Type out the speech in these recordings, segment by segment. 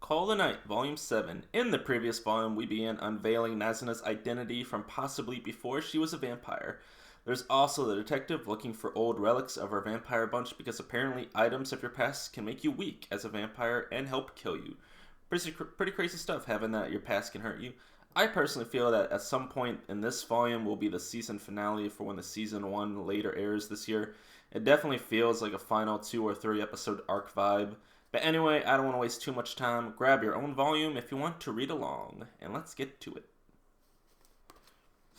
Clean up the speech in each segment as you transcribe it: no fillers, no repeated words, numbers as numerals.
Call the Night, Volume 7. In the previous volume, we began unveiling Nazuna's identity from possibly before she was a vampire. There's also the detective looking for old relics of her vampire bunch because apparently items of your past can make you weak as a vampire and help kill you. Pretty crazy stuff having that your past can hurt you. I personally feel that at some point in this volume will be the season finale for when the season 1 later airs this year. It definitely feels like a final 2 or 3 episode arc vibe. But anyway, I don't want to waste too much time. Grab your own volume if you want to read along. And let's get to it.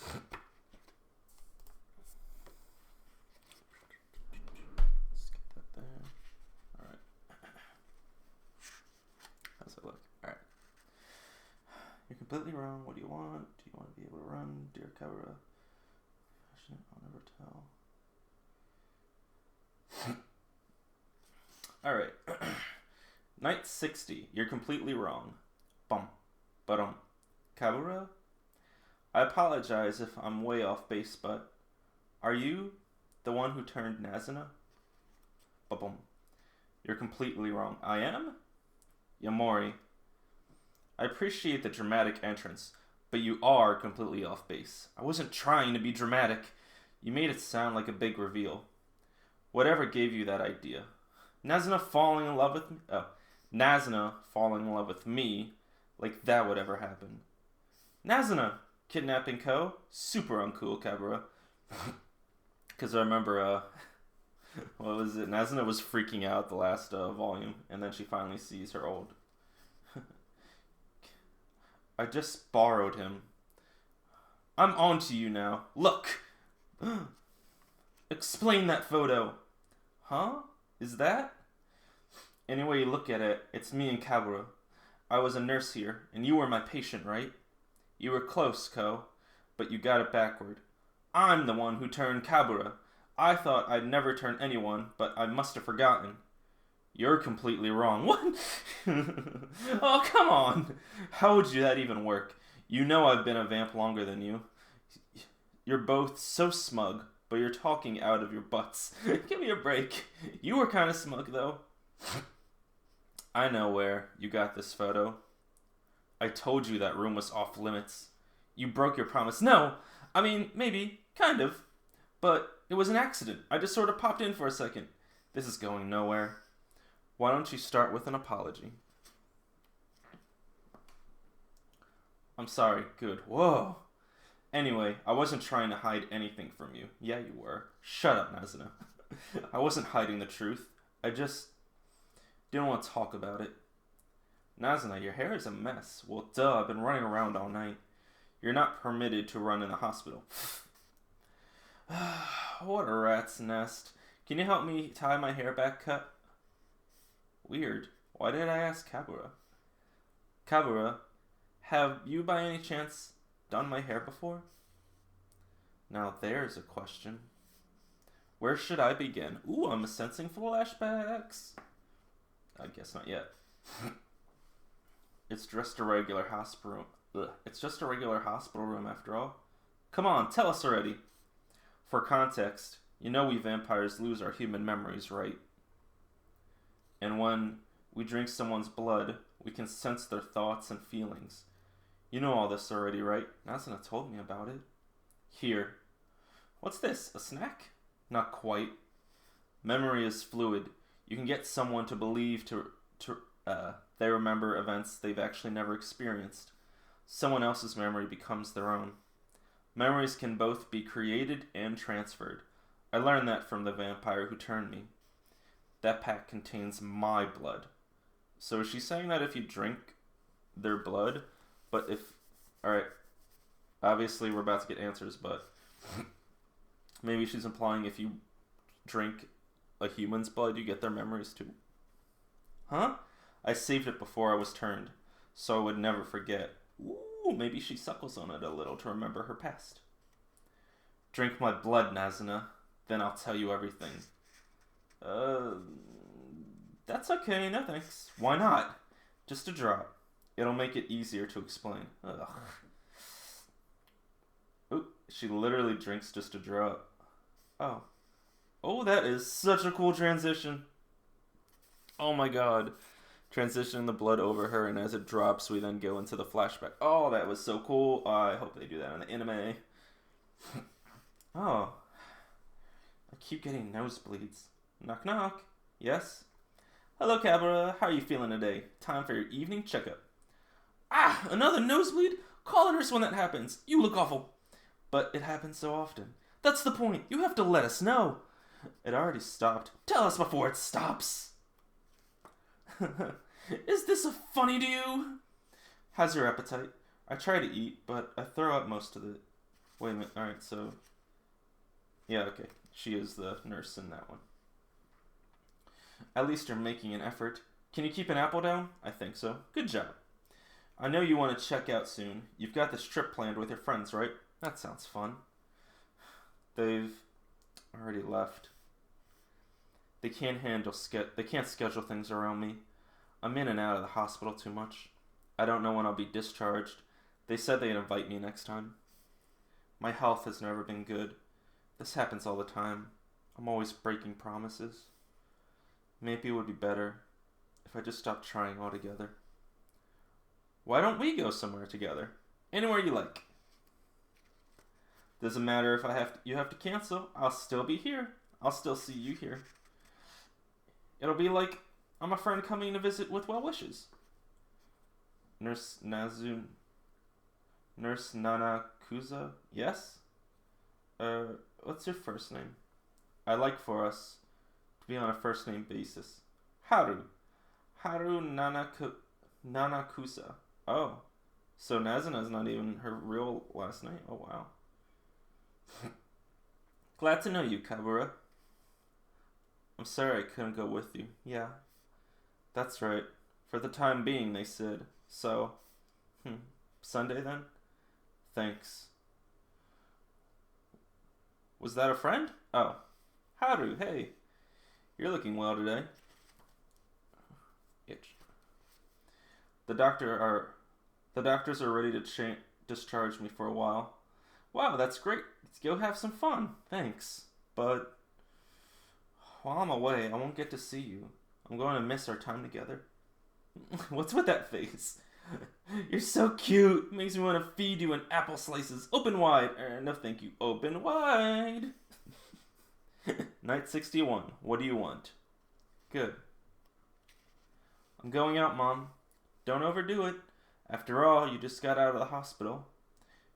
Let's get that there. Alright. How's it look? Alright. You're completely wrong. What do you want? Do you want to be able to run? Dear Kabura. Passionate, I'll never tell. Alright. Night 60. You're completely wrong. Bum. Ba-dum. Kabura? I apologize if I'm way off base, but are you the one who turned Nazuna? Ba-bum. You're completely wrong. I am? Yamori. I appreciate the dramatic entrance, but you are completely off base. I wasn't trying to be dramatic. You made it sound like a big reveal. Whatever gave you that idea? Nazuna falling in love with me? Oh. Nazuna falling in love with me, like that would ever happen. Nazuna, kidnapping Co. Super uncool, Kabura. Because I remember, what was it? Nazuna was freaking out the last volume, and then she finally sees her old. I just borrowed him. I'm on to you now. Look! Explain that photo. Huh? Is that? Any way you look at it, it's me and Kabura. I was a nurse here, and you were my patient, right? You were close, Ko, but you got it backward. I'm the one who turned Kabura. I thought I'd never turn anyone, but I must have forgotten. You're completely wrong. What? Oh, come on. How would that even work? You know I've been a vamp longer than you. You're both so smug, but you're talking out of your butts. Give me a break. You were kind of smug, though. I know where you got this photo. I told you that room was off limits. You broke your promise. No, I mean, maybe, kind of. But it was an accident. I just sort of popped in for a second. This is going nowhere. Why don't you start with an apology? I'm sorry. Good. Whoa. Anyway, I wasn't trying to hide anything from you. Yeah, you were. Shut up, Nazuna. I wasn't hiding the truth. I just didn't want to talk about it. Nazuna, your hair is a mess. Well, duh, I've been running around all night. You're not permitted to run in the hospital. What a rat's nest. Can you help me tie my hair back cut? Weird. Why did I ask Kabura? Kabura, have you by any chance done my hair before? Now there's a question. Where should I begin? Ooh, I'm sensing flashbacks. I guess not yet. It's just a regular hospital. It's just a regular hospital room after all. Come on, tell us already. For context, you know we vampires lose our human memories, right? And when we drink someone's blood, we can sense their thoughts and feelings. You know all this already, right? Nazuna told me about it. Here. What's this? A snack? Not quite. Memory is fluid. You can get someone to believe they remember events they've actually never experienced. Someone else's memory becomes their own. Memories can both be created and transferred. I learned that from the vampire who turned me. That pack contains my blood. So is she saying that if you drink their blood, but if... Alright, obviously we're about to get answers, but maybe she's implying if you drink a human's blood, you get their memories too. Huh? I saved it before I was turned, so I would never forget. Ooh, maybe she suckles on it a little to remember her past. Drink my blood, Nazuna, then I'll tell you everything. That's okay, no thanks. Why not? Just a drop. It'll make it easier to explain. Ugh. Ooh, she literally drinks just a drop. Oh. Oh, that is such a cool transition. Oh my god. Transitioning the blood over her, and as it drops, we then go into the flashback. Oh, that was so cool. I hope they do that in the anime. Oh. I keep getting nosebleeds. Knock knock. Yes? Hello, Cabra. How are you feeling today? Time for your evening checkup. Ah! Another nosebleed? Call a nurse when that happens. You look awful. But it happens so often. That's the point. You have to let us know. It already stopped. Tell us before it stops. Is this funny to you? How's your appetite? I try to eat, but I throw up most of it. Wait a minute. Alright, so... Yeah, okay. She is the nurse in that one. At least you're making an effort. Can you keep an apple down? I think so. Good job. I know you want to check out soon. You've got this trip planned with your friends, right? That sounds fun. They've already left. They can't schedule things around me. I'm in and out of the hospital too much. I don't know when I'll be discharged. They said they'd invite me next time. My health has never been good. This happens all the time. I'm always breaking promises. Maybe it would be better if I just stopped trying altogether. Why don't we go somewhere together? Anywhere you like. Doesn't matter if you have to cancel. I'll still be here. I'll still see you here. It'll be like I'm a friend coming to visit with well wishes. Nurse Nazuna. Nurse Nanakusa? Yes? What's your first name? I'd like for us to be on a first name basis. Haru. Haru Nanakusa. Oh. So Nazuna's not even her real last name? Oh, wow. Glad to know you, Kabura. I'm sorry I couldn't go with you. Yeah. That's right. For the time being, they said. So, Sunday then? Thanks. Was that a friend? Oh. Haru, hey. You're looking well today. Itch. The doctors are ready to discharge me for a while. Wow, that's great. Let's go have some fun. Thanks. But while I'm away, I won't get to see you. I'm going to miss our time together. What's with that face? You're so cute. Makes me want to feed you in apple slices. Open wide. No, thank you. Open wide. Night 61. What do you want? Good. I'm going out, Mom. Don't overdo it. After all, you just got out of the hospital.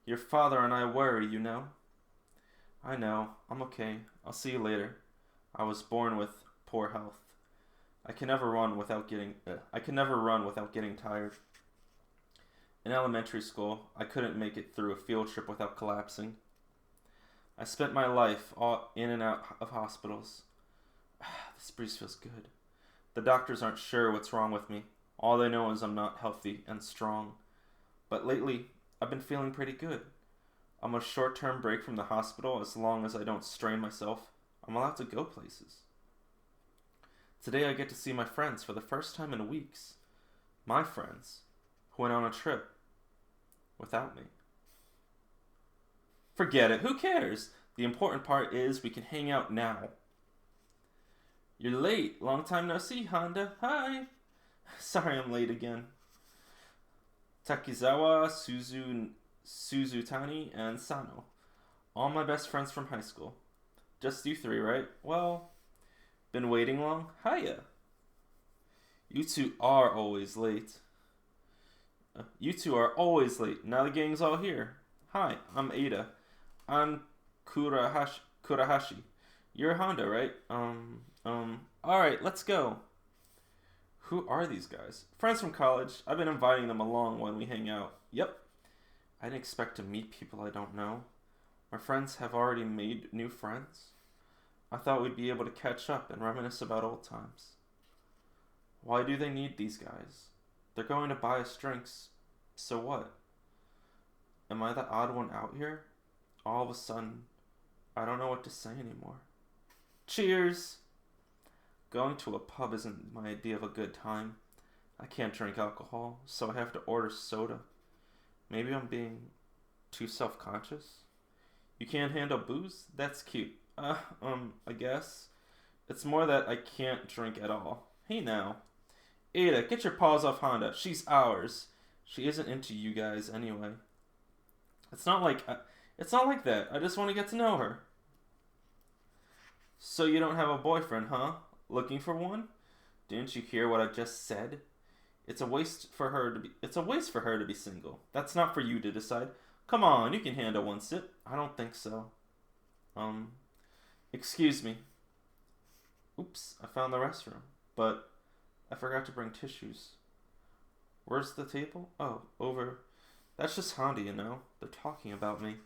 Your father and I worry, you know. I know. I'm okay. I'll see you later. I was born with poor health. I can never run without getting tired. In elementary school, I couldn't make it through a field trip without collapsing. I spent my life all in and out of hospitals. This breeze feels good. The doctors aren't sure what's wrong with me. All they know is I'm not healthy and strong. But lately, I've been feeling pretty good. I'm on a short-term break from the hospital. As long as I don't strain myself, I'm allowed to go places. Today I get to see my friends for the first time in weeks. My friends, who went on a trip without me. Forget it, who cares? The important part is we can hang out now. You're late. Long time no see, Honda. Hi. Sorry I'm late again. Takizawa, Suzutani, and Sano. All my best friends from high school. Just you three, right? Well, been waiting long? Hiya. You two are always late. Now the gang's all here. Hi, I'm Ada. I'm Kurahashi. You're Honda, right? Alright, let's go. Who are these guys? Friends from college. I've been inviting them along when we hang out. Yep. I didn't expect to meet people I don't know. My friends have already made new friends. I thought we'd be able to catch up and reminisce about old times. Why do they need these guys? They're going to buy us drinks. So what? Am I the odd one out here? All of a sudden, I don't know what to say anymore. Cheers! Going to a pub isn't my idea of a good time. I can't drink alcohol, so I have to order soda. Maybe I'm being too self-conscious? You can't handle booze? That's cute. I guess. It's more that I can't drink at all. Hey now. Ada, get your paws off Honda. She's ours. She isn't into you guys anyway. It's not like that. I just want to get to know her. So you don't have a boyfriend, huh? Looking for one? Didn't you hear what I just said? It's a waste for her to be single. That's not for you to decide. Come on, you can handle one sip. I don't think so. Excuse me. Oops, I found the restroom, but I forgot to bring tissues. Where's the table? Oh, over. That's just Honda, you know. They're talking about me.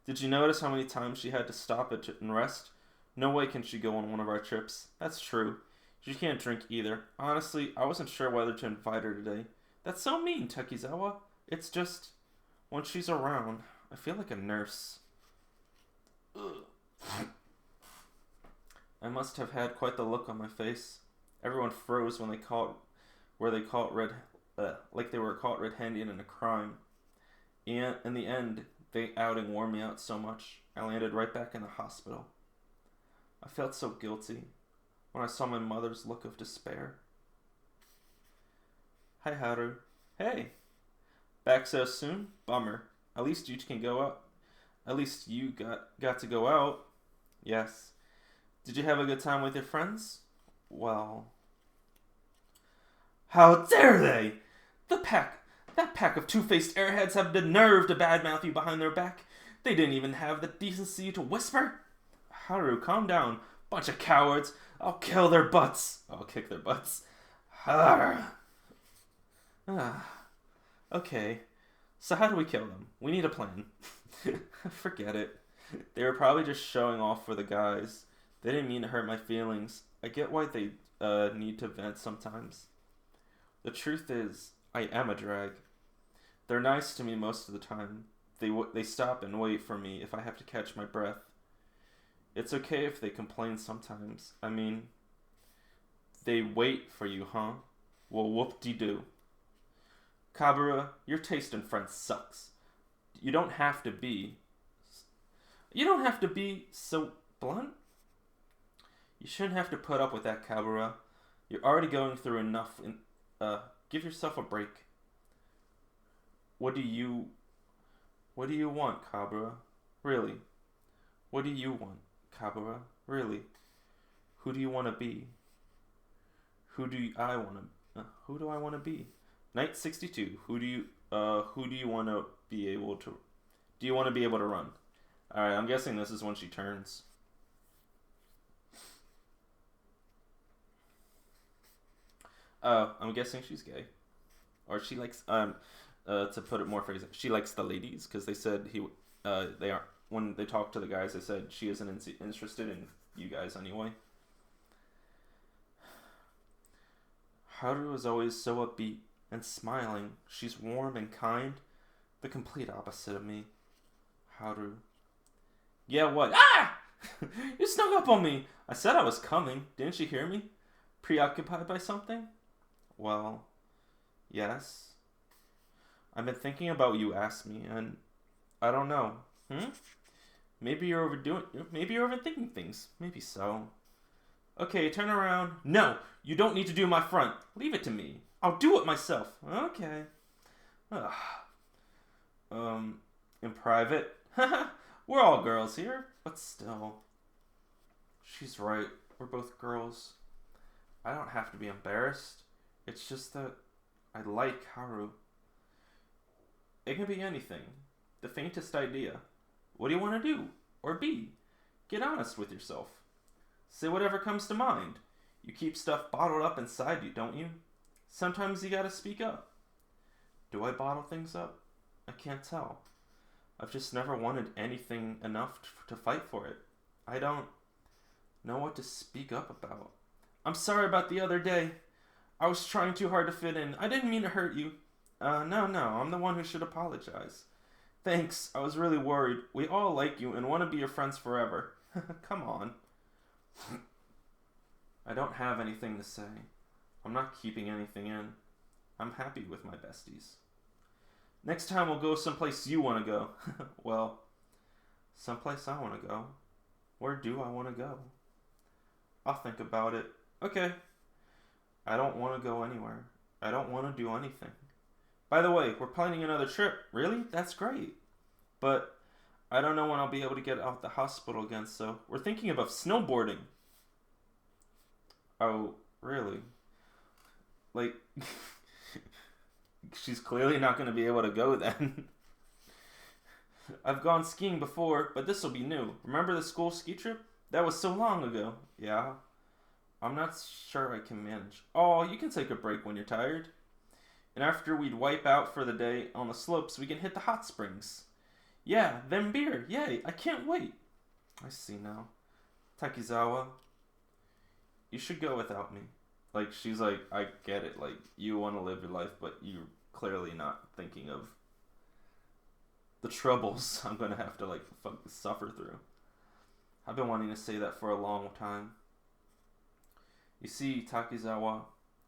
Did you notice how many times she had to stop and rest? No way can she go on one of our trips. That's true. She can't drink either. Honestly, I wasn't sure whether to invite her today. That's so mean, Takizawa. It's just, when she's around, I feel like a nurse. Ugh. I must have had quite the look on my face. Everyone froze when they were caught red-handed in a crime. And in the end, the outing wore me out so much, I landed right back in the hospital. I felt so guilty when I saw my mother's look of despair. Hi, Haru. Hey. Back so soon? Bummer. At least you can go out. At least you got to go out. Yes. Did you have a good time with your friends? Well... How dare they! That pack of two-faced airheads have the nerve to badmouth you behind their back. They didn't even have the decency to whisper. Haru, calm down. Bunch of cowards. I'll kill their butts. I'll kick their butts. Okay. So how do we kill them? We need a plan. Forget it. They were probably just showing off for the guys. They didn't mean to hurt my feelings. I get why they need to vent sometimes. The truth is, I am a drag. They're nice to me most of the time. They stop and wait for me if I have to catch my breath. It's okay if they complain sometimes. I mean, they wait for you, huh? Well, whoop-de-doo. Kabura, your taste in friends sucks. You don't have to be so blunt. You shouldn't have to put up with that, Kabura. You're already going through enough. Give yourself a break. What do you want, Kabura? Really? What do you want, Kabura? Really? Who do you want to be? Who do I want to be? Night 62. Who do you want to be able to? Do you want to be able to run? All right, I'm guessing this is when she turns. I'm guessing she's gay, or she likes to put it more phrasing, she likes the ladies because they said they aren't, when they talked to the guys, they said she isn't interested in you guys anyway. Haru is always so upbeat and smiling. She's warm and kind, the complete opposite of me. Haru. Yeah, what? Ah! You snuck up on me. I said I was coming. Didn't you hear me? Preoccupied by something? Well, yes. I've been thinking about what you asked me, and I don't know. Maybe you're overthinking things. Maybe so. Okay, turn around. No, you don't need to do my front. Leave it to me. I'll do it myself. Okay. In private. We're all girls here, but still. She's right. We're both girls. I don't have to be embarrassed. It's just that I like Haru. It can be anything. The faintest idea. What do you want to do? Or be? Get honest with yourself. Say whatever comes to mind. You keep stuff bottled up inside you, don't you? Sometimes you gotta speak up. Do I bottle things up? I can't tell. I've just never wanted anything enough to fight for it. I don't know what to speak up about. I'm sorry about the other day. I was trying too hard to fit in. I didn't mean to hurt you. No, I'm the one who should apologize. Thanks, I was really worried. We all like you and want to be your friends forever. Come on. I don't have anything to say. I'm not keeping anything in. I'm happy with my besties. Next time we'll go someplace you want to go. Well, someplace I want to go. Where do I want to go? I'll think about it. Okay. I don't want to go anywhere. I don't want to do anything. By the way, we're planning another trip. Really? That's great. But I don't know when I'll be able to get out the hospital again, so we're thinking about snowboarding. Oh, really? Like, she's clearly not going to be able to go then. I've gone skiing before, but this will be new. Remember the school ski trip? That was so long ago. Yeah. I'm not sure I can manage. Oh, you can take a break when you're tired. And after we'd wipe out for the day on the slopes, we can hit the hot springs. Yeah, then beer. Yay, I can't wait. I see now. Takizawa, you should go without me. Like, she's like, I get it. Like, you want to live your life, but you're clearly not thinking of the troubles I'm going to have to, like, suffer through. I've been wanting to say that for a long time. You see, Takizawa,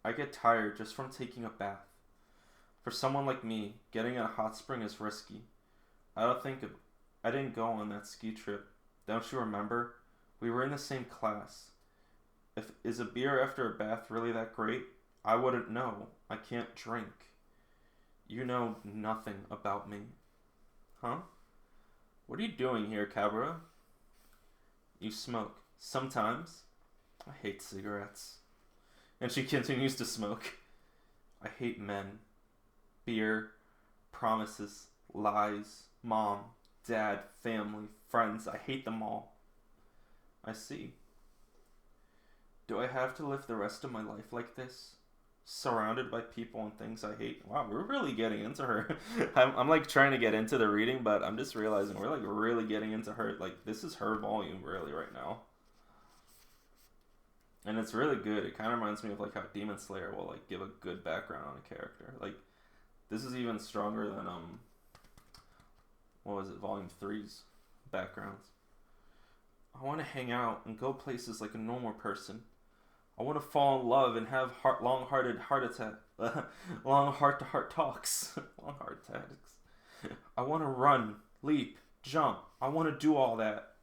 I get tired just from taking a bath. For someone like me, getting in a hot spring is risky. I didn't go on that ski trip. Don't you remember? We were in the same class. Is a beer after a bath really that great? I wouldn't know. I can't drink. You know nothing about me. Huh? What are you doing here, Kabura? You smoke. Sometimes. I hate cigarettes. And she continues to smoke. I hate men. Beer. Promises. Lies. Mom. Dad. Family. Friends. I hate them all. I see. Do I have to live the rest of my life like this? Surrounded by people and things I hate? Wow, we're really getting into her. I'm like trying to get into the reading, but I'm just realizing we're like really getting into her. Like, this is her volume really right now. And it's really good. It kind of reminds me of like how Demon Slayer will like give a good background on a character. Like, this is even stronger than what was it, Volume 3's backgrounds. I want to hang out and go places like a normal person. I want to fall in love and have long heart-to-heart talks. Long heart attacks. I want to run, leap, jump. I want to do all that.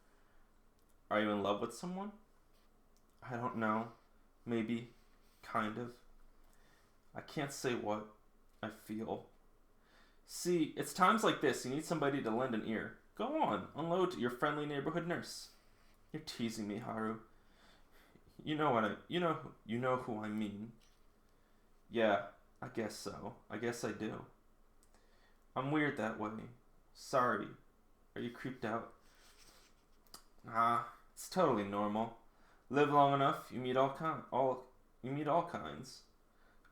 Are you in love with someone? I don't know. Maybe. Kind of. I can't say what I feel. See, it's times like this you need somebody to lend an ear. Go on, unload to your friendly neighborhood nurse. You're teasing me, Haru. You know who I mean. Yeah, I guess so. I guess I do. I'm weird that way. Sorry. Are you creeped out? It's totally normal. Live long enough, you meet all kinds.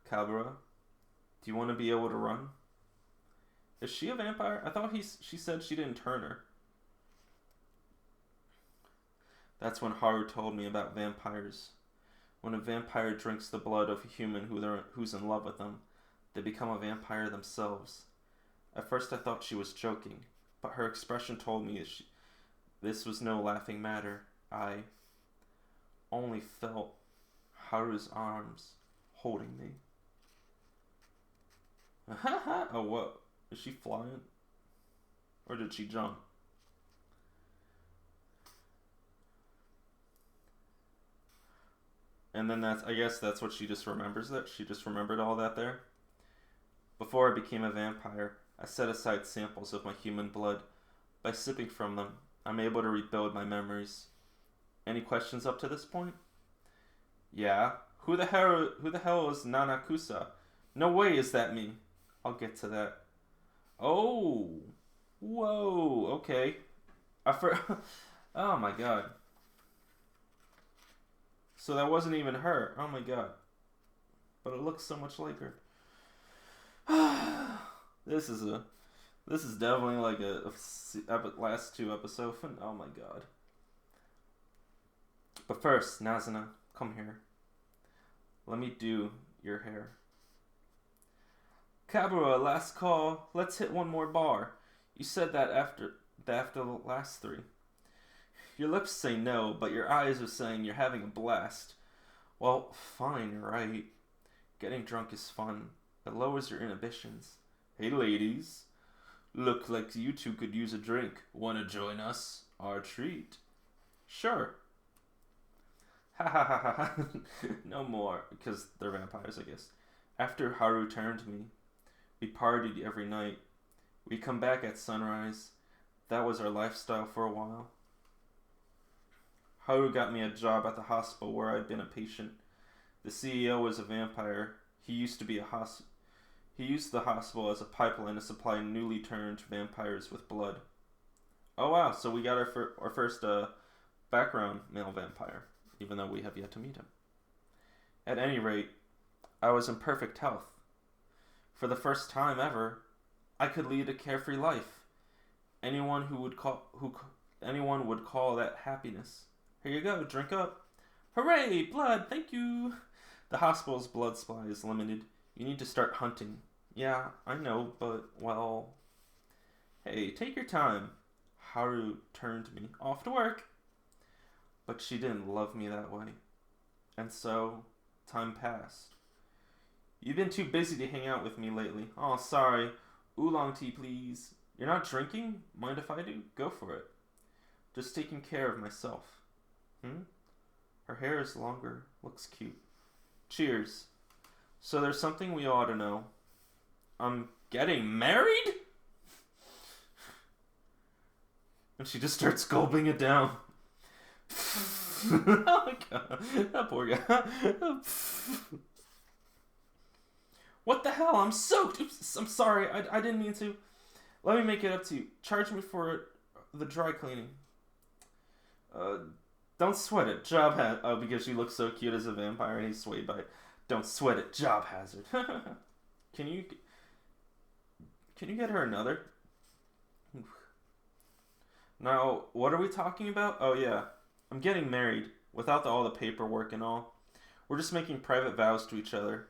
Kabura, do you want to be able to run? Is she a vampire? I thought she said she didn't turn her. That's when Haru told me about vampires. When a vampire drinks the blood of a human who's in love with them, they become a vampire themselves. At first I thought she was joking, but her expression told me this was no laughing matter. I only felt Haru's arms holding me. Oh, what? Is she flying? Or did she jump? And then I guess that's what she just remembers, that she just remembered all that there. Before I became a vampire, I set aside samples of my human blood. By sipping from them, I'm able to rebuild my memories. Any questions up to this point? Yeah. Who the hell is Nanakusa? No way is that me. I'll get to that. Oh. Whoa. Okay. Oh my god. So that wasn't even her. Oh my god. But it looks so much like her. This is definitely like a last two episodes. Oh my god. But first, Nazuna, come here. Let me do your hair. Kabura, last call. Let's hit one more bar. You said that after the last three. Your lips say no, but your eyes are saying you're having a blast. Well, fine, you're right. Getting drunk is fun. It lowers your inhibitions. Hey, ladies. Look like you two could use a drink. Want to join us? Our treat. Sure. Ha ha ha ha ha. No more, because they're vampires, I guess. After Haru turned me, we partied every night. We'd come back at sunrise. That was our lifestyle for a while. Haru got me a job at the hospital where I'd been a patient. The CEO was a vampire. He used the hospital as a pipeline to supply newly turned vampires with blood. Oh wow, so we got our first background male vampire, even though we have yet to meet him. At any rate, I was in perfect health. For the first time ever, I could lead a carefree life. Anyone would call that happiness. Here you go, drink up. Hooray, blood, thank you. The hospital's blood supply is limited. You need to start hunting. Yeah, I know, but, well... Hey, take your time. Haru turned me off to work. But she didn't love me that way. And so, time passed. You've been too busy to hang out with me lately. Oh, sorry. Oolong tea, please. You're not drinking? Mind if I do? Go for it. Just taking care of myself. Her hair is longer. Looks cute. Cheers. So there's something we ought to know. I'm getting married? And she just starts gulping it down. Oh my god. That poor guy. What the hell? I'm soaked. Oops, I'm sorry. I didn't mean to. Let me make it up to you. Charge me for the dry cleaning. Don't sweat it. Job hazard. Oh, because she looks so cute as a vampire and he's swayed by it. Don't sweat it. Job hazard. Can you get her another? Now, what are we talking about? Oh, yeah. I'm getting married. Without all the paperwork and all. We're just making private vows to each other.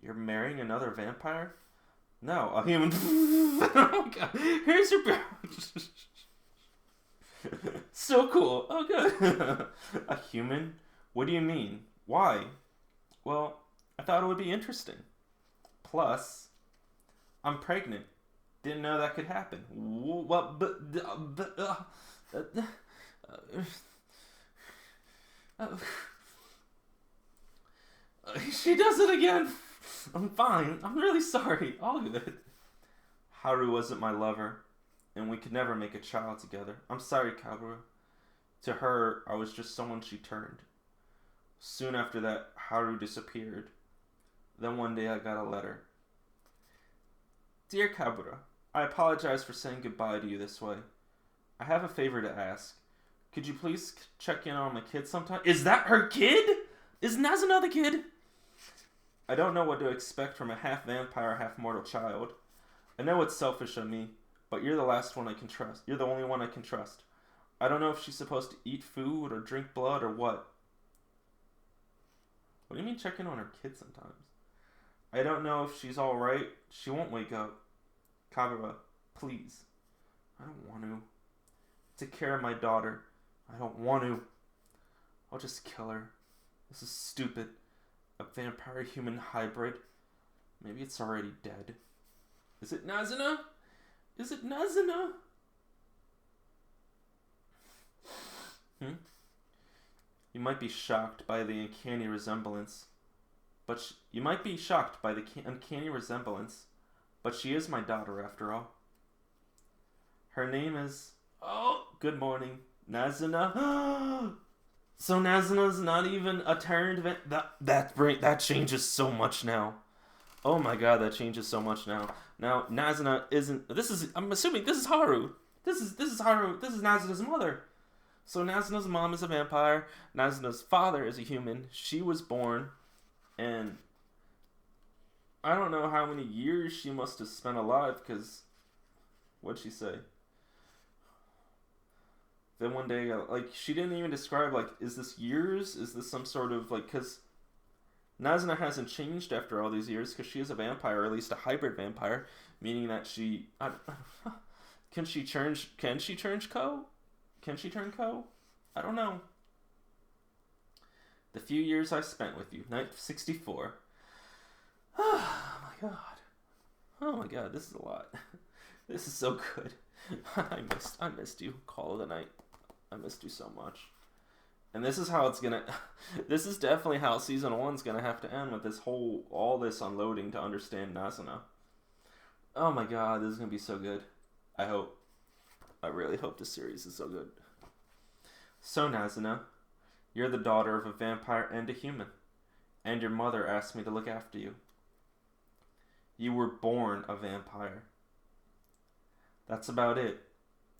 You're marrying another vampire? No, a human. Oh my god. Here's your... So cool. Oh, good. A human? What do you mean? Why? Well, I thought it would be interesting. Plus, I'm pregnant. Didn't know that could happen. What? She does it again. I'm fine. I'm really sorry. All good. Haru wasn't my lover, and we could never make a child together. I'm sorry, Kabura. To her, I was just someone she turned. Soon after that, Haru disappeared. Then one day I got a letter. Dear Kabura, I apologize for saying goodbye to you this way. I have a favor to ask. Could you please check in on my kid sometime? Is that her kid? Is Nazuna the kid? I don't know what to expect from a half-vampire, half-mortal child. I know it's selfish of me, but you're the last one I can trust. You're the only one I can trust. I don't know if she's supposed to eat food or drink blood or what. What do you mean check in on her kid sometimes? I don't know if she's alright. She won't wake up. Kabura, please. I don't want to. Take care of my daughter. I don't want to. I'll just kill her. This is stupid. A vampire-human hybrid. Maybe it's already dead. Is it Nazuna? Is it Nazuna? You might be shocked by the uncanny resemblance. But she is my daughter after all. Her name is... Oh, good morning. Nazuna. So Nazuna's not even a turned... That changes so much now. Oh my god, that changes so much now. Now, Nazuna isn't... I'm assuming this is Haru. This is Haru. This is Nazida'S mother. So Nazuna's mom is a vampire. Nazuna's father is a human. She was born. And... I don't know how many years she must have spent alive, because... What'd she say? Then one day, she didn't even describe, is this years? Is this some sort of, because Nazuna hasn't changed after all these years, because she is a vampire, or at least a hybrid vampire, meaning that she, can she turn Ko? Can she turn Ko? I don't know. The few years I spent with you, night 64. Oh my god. Oh my god, this is a lot. This is so good. I missed you. Call of the night. I missed you so much. And this is how it's gonna. This is definitely how season 1's gonna have to end, with all this unloading to understand Nazuna. Oh my god, this is gonna be so good. I hope. I really hope the series is so good. So Nazuna, you're the daughter of a vampire and a human, and your mother asked me to look after you. You were born a vampire. That's about it.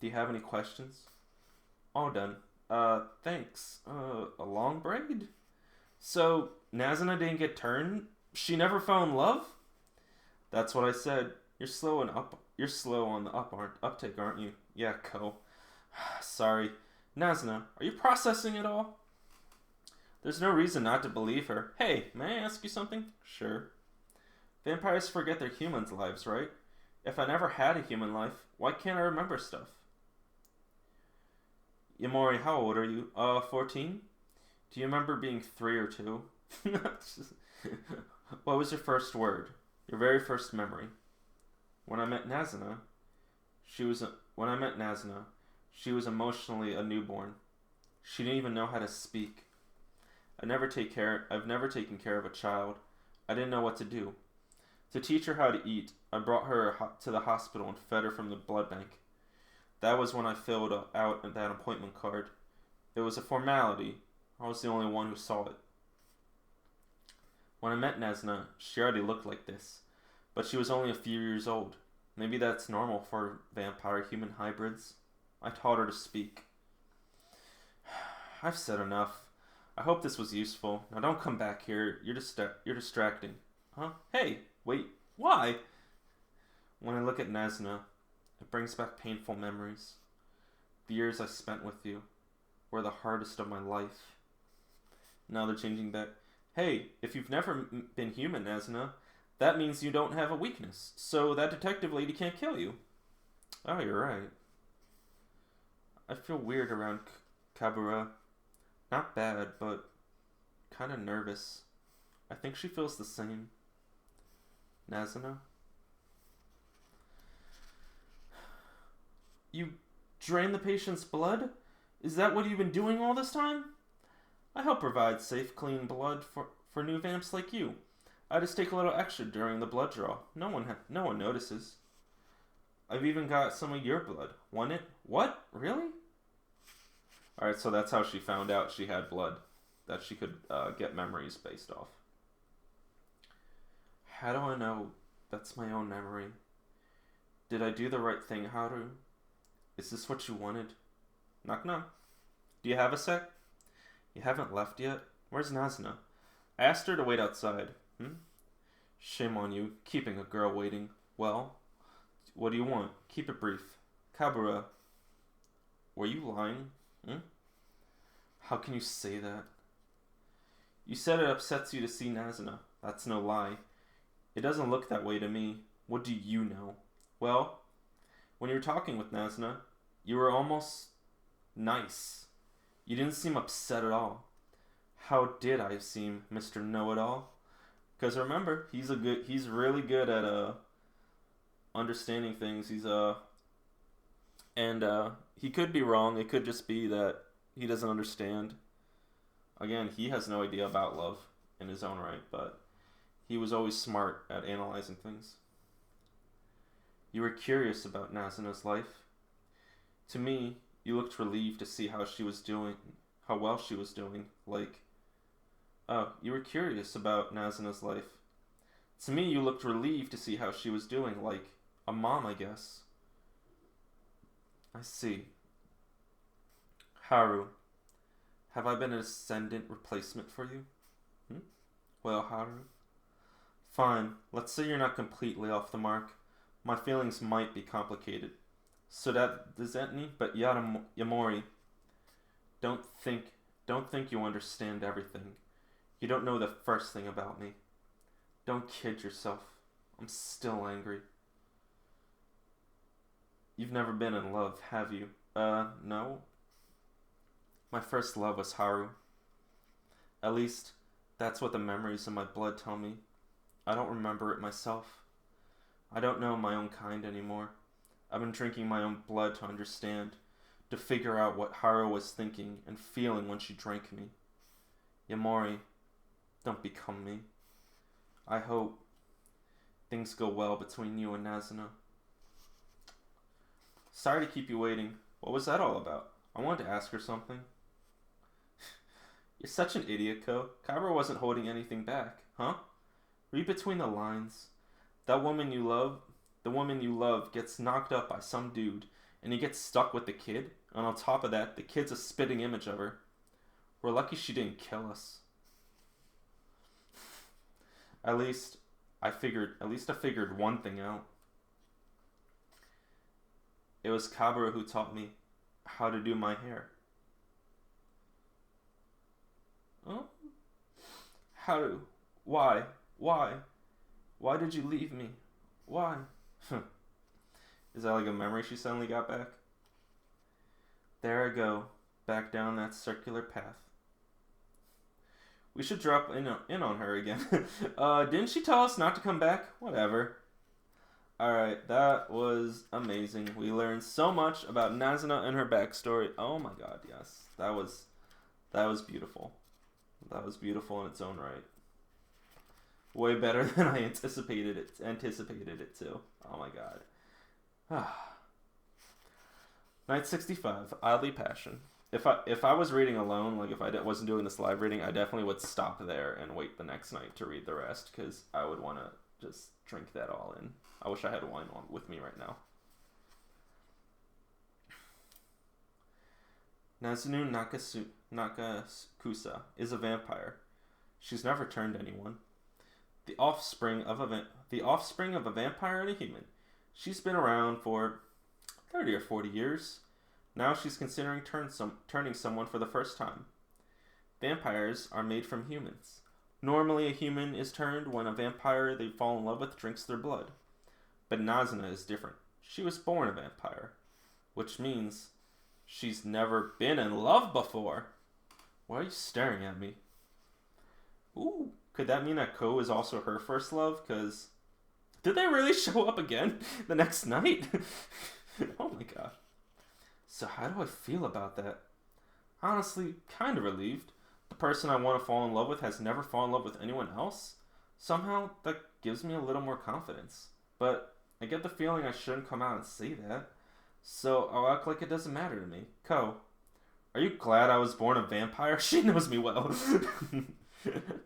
Do you have any questions? All done. Thanks. A long braid? So, Nazuna didn't get turned? She never found love? That's what I said. You're slow on the uptake, aren't you? Yeah, Ko. Sorry. Nazuna, are you processing it all? There's no reason not to believe her. Hey, may I ask you something? Sure. Vampires forget their humans' lives, right? If I never had a human life, why can't I remember stuff? Yamori, how old are you? 14? Do you remember being 3 or 2? What was your first word? Your very first memory? When I met Nazuna, she was emotionally a newborn. She didn't even know how to speak. I've never taken care of a child. I didn't know what to do. To teach her how to eat, I brought her to the hospital and fed her from the blood bank. That was when I filled out that appointment card. It was a formality. I was the only one who saw it. When I met Nazuna, she already looked like this, but she was only a few years old. Maybe that's normal for vampire-human hybrids. I taught her to speak. I've said enough. I hope this was useful. Now don't come back here. You're distracting. Huh? Hey, wait. Why? When I look at Nazuna, it brings back painful memories. The years I spent with you were the hardest of my life. Now they're changing back. Hey, if you've never been human, Nazuna, that means you don't have a weakness. So that detective lady can't kill you. Oh, you're right. I feel weird around Kabura. Not bad, but kind of nervous. I think she feels the same. Nazuna? You drain the patient's blood? Is that what you've been doing all this time? I help provide safe, clean blood for new vamps like you. I just take a little extra during the blood draw. No one notices. I've even got some of your blood. Want it? What? Really? Alright, so that's how she found out she had blood. That she could get memories based off. How do I know that's my own memory? Did I do the right thing, Haru? Is this what you wanted? Knock knock. Do you have a sec? You haven't left yet? Where's Nazuna? I asked her to wait outside. Shame on you, keeping a girl waiting. Well, what do you want? Keep it brief. Kabura, were you lying? How can you say that? You said it upsets you to see Nazuna. That's no lie. It doesn't look that way to me. What do you know? Well, when you were talking with Nazuna, you were almost nice. You didn't seem upset at all. How did I seem, Mr. Know-It-All? Because remember, he's really good at understanding things. He could be wrong. It could just be that he doesn't understand. Again, he has no idea about love in his own right, but he was always smart at analyzing things. You were curious about Nazuna's life. To me, you looked relieved to see how well she was doing. You were curious about Nazuna's life. To me, you looked relieved to see how she was doing, like a mom, I guess. I see. Haru, have I been an ascendant replacement for you? Well, Haru? Fine, let's say you're not completely off the mark. My feelings might be complicated. So does that mean? But Yamori, don't think you understand everything. You don't know the first thing about me. Don't kid yourself. I'm still angry. You've never been in love, have you? No. My first love was Haru. At least, that's what the memories in my blood tell me. I don't remember it myself. I don't know my own kind anymore. I've been drinking my own blood to understand, to figure out what Haru was thinking and feeling when she drank me. Yamori, don't become me. I hope things go well between you and Nazuna. Sorry to keep you waiting. What was that all about? I wanted to ask her something. You're such an idiot, Ko. Kabura wasn't holding anything back, huh? Read between the lines. The woman you love gets knocked up by some dude, and he gets stuck with the kid, and on top of that, the kid's a spitting image of her. We're lucky she didn't kill us. At least I figured one thing out. It was Kabura who taught me how to do my hair. Oh? Why? Why did you leave me? Why? Is that like a memory she suddenly got back? There I go, back down that circular path. We should drop in on her again. Didn't she tell us not to come back? Whatever. Alright, that was amazing. We learned so much about Nazuna and her backstory. Oh my god, yes. That was beautiful. That was beautiful in its own right. Way better than I anticipated it too. Oh my god. Night 65, Oddly Passion. If I was reading alone, like if I wasn't doing this live reading, I definitely would stop there and wait the next night to read the rest, because I would want to just drink that all in. I wish I had wine on with me right now. Nazunu Nakakusa is a vampire. She's never turned anyone. The offspring of a vampire and a human. She's been around for 30 or 40 years. Now she's considering turning someone for the first time. Vampires are made from humans. Normally a human is turned when a vampire they fall in love with drinks their blood. But Nazuna is different. She was born a vampire, which means she's never been in love before. Why are you staring at me? Ooh, could that mean that Ko is also her first love? Because did they really show up again the next night? Oh my god. So how do I feel about that? Honestly, kind of relieved. The person I want to fall in love with has never fallen in love with anyone else. Somehow that gives me a little more confidence. But I get the feeling I shouldn't come out and say that. So I'll act like it doesn't matter to me. Ko, are you glad I was born a vampire? She knows me well.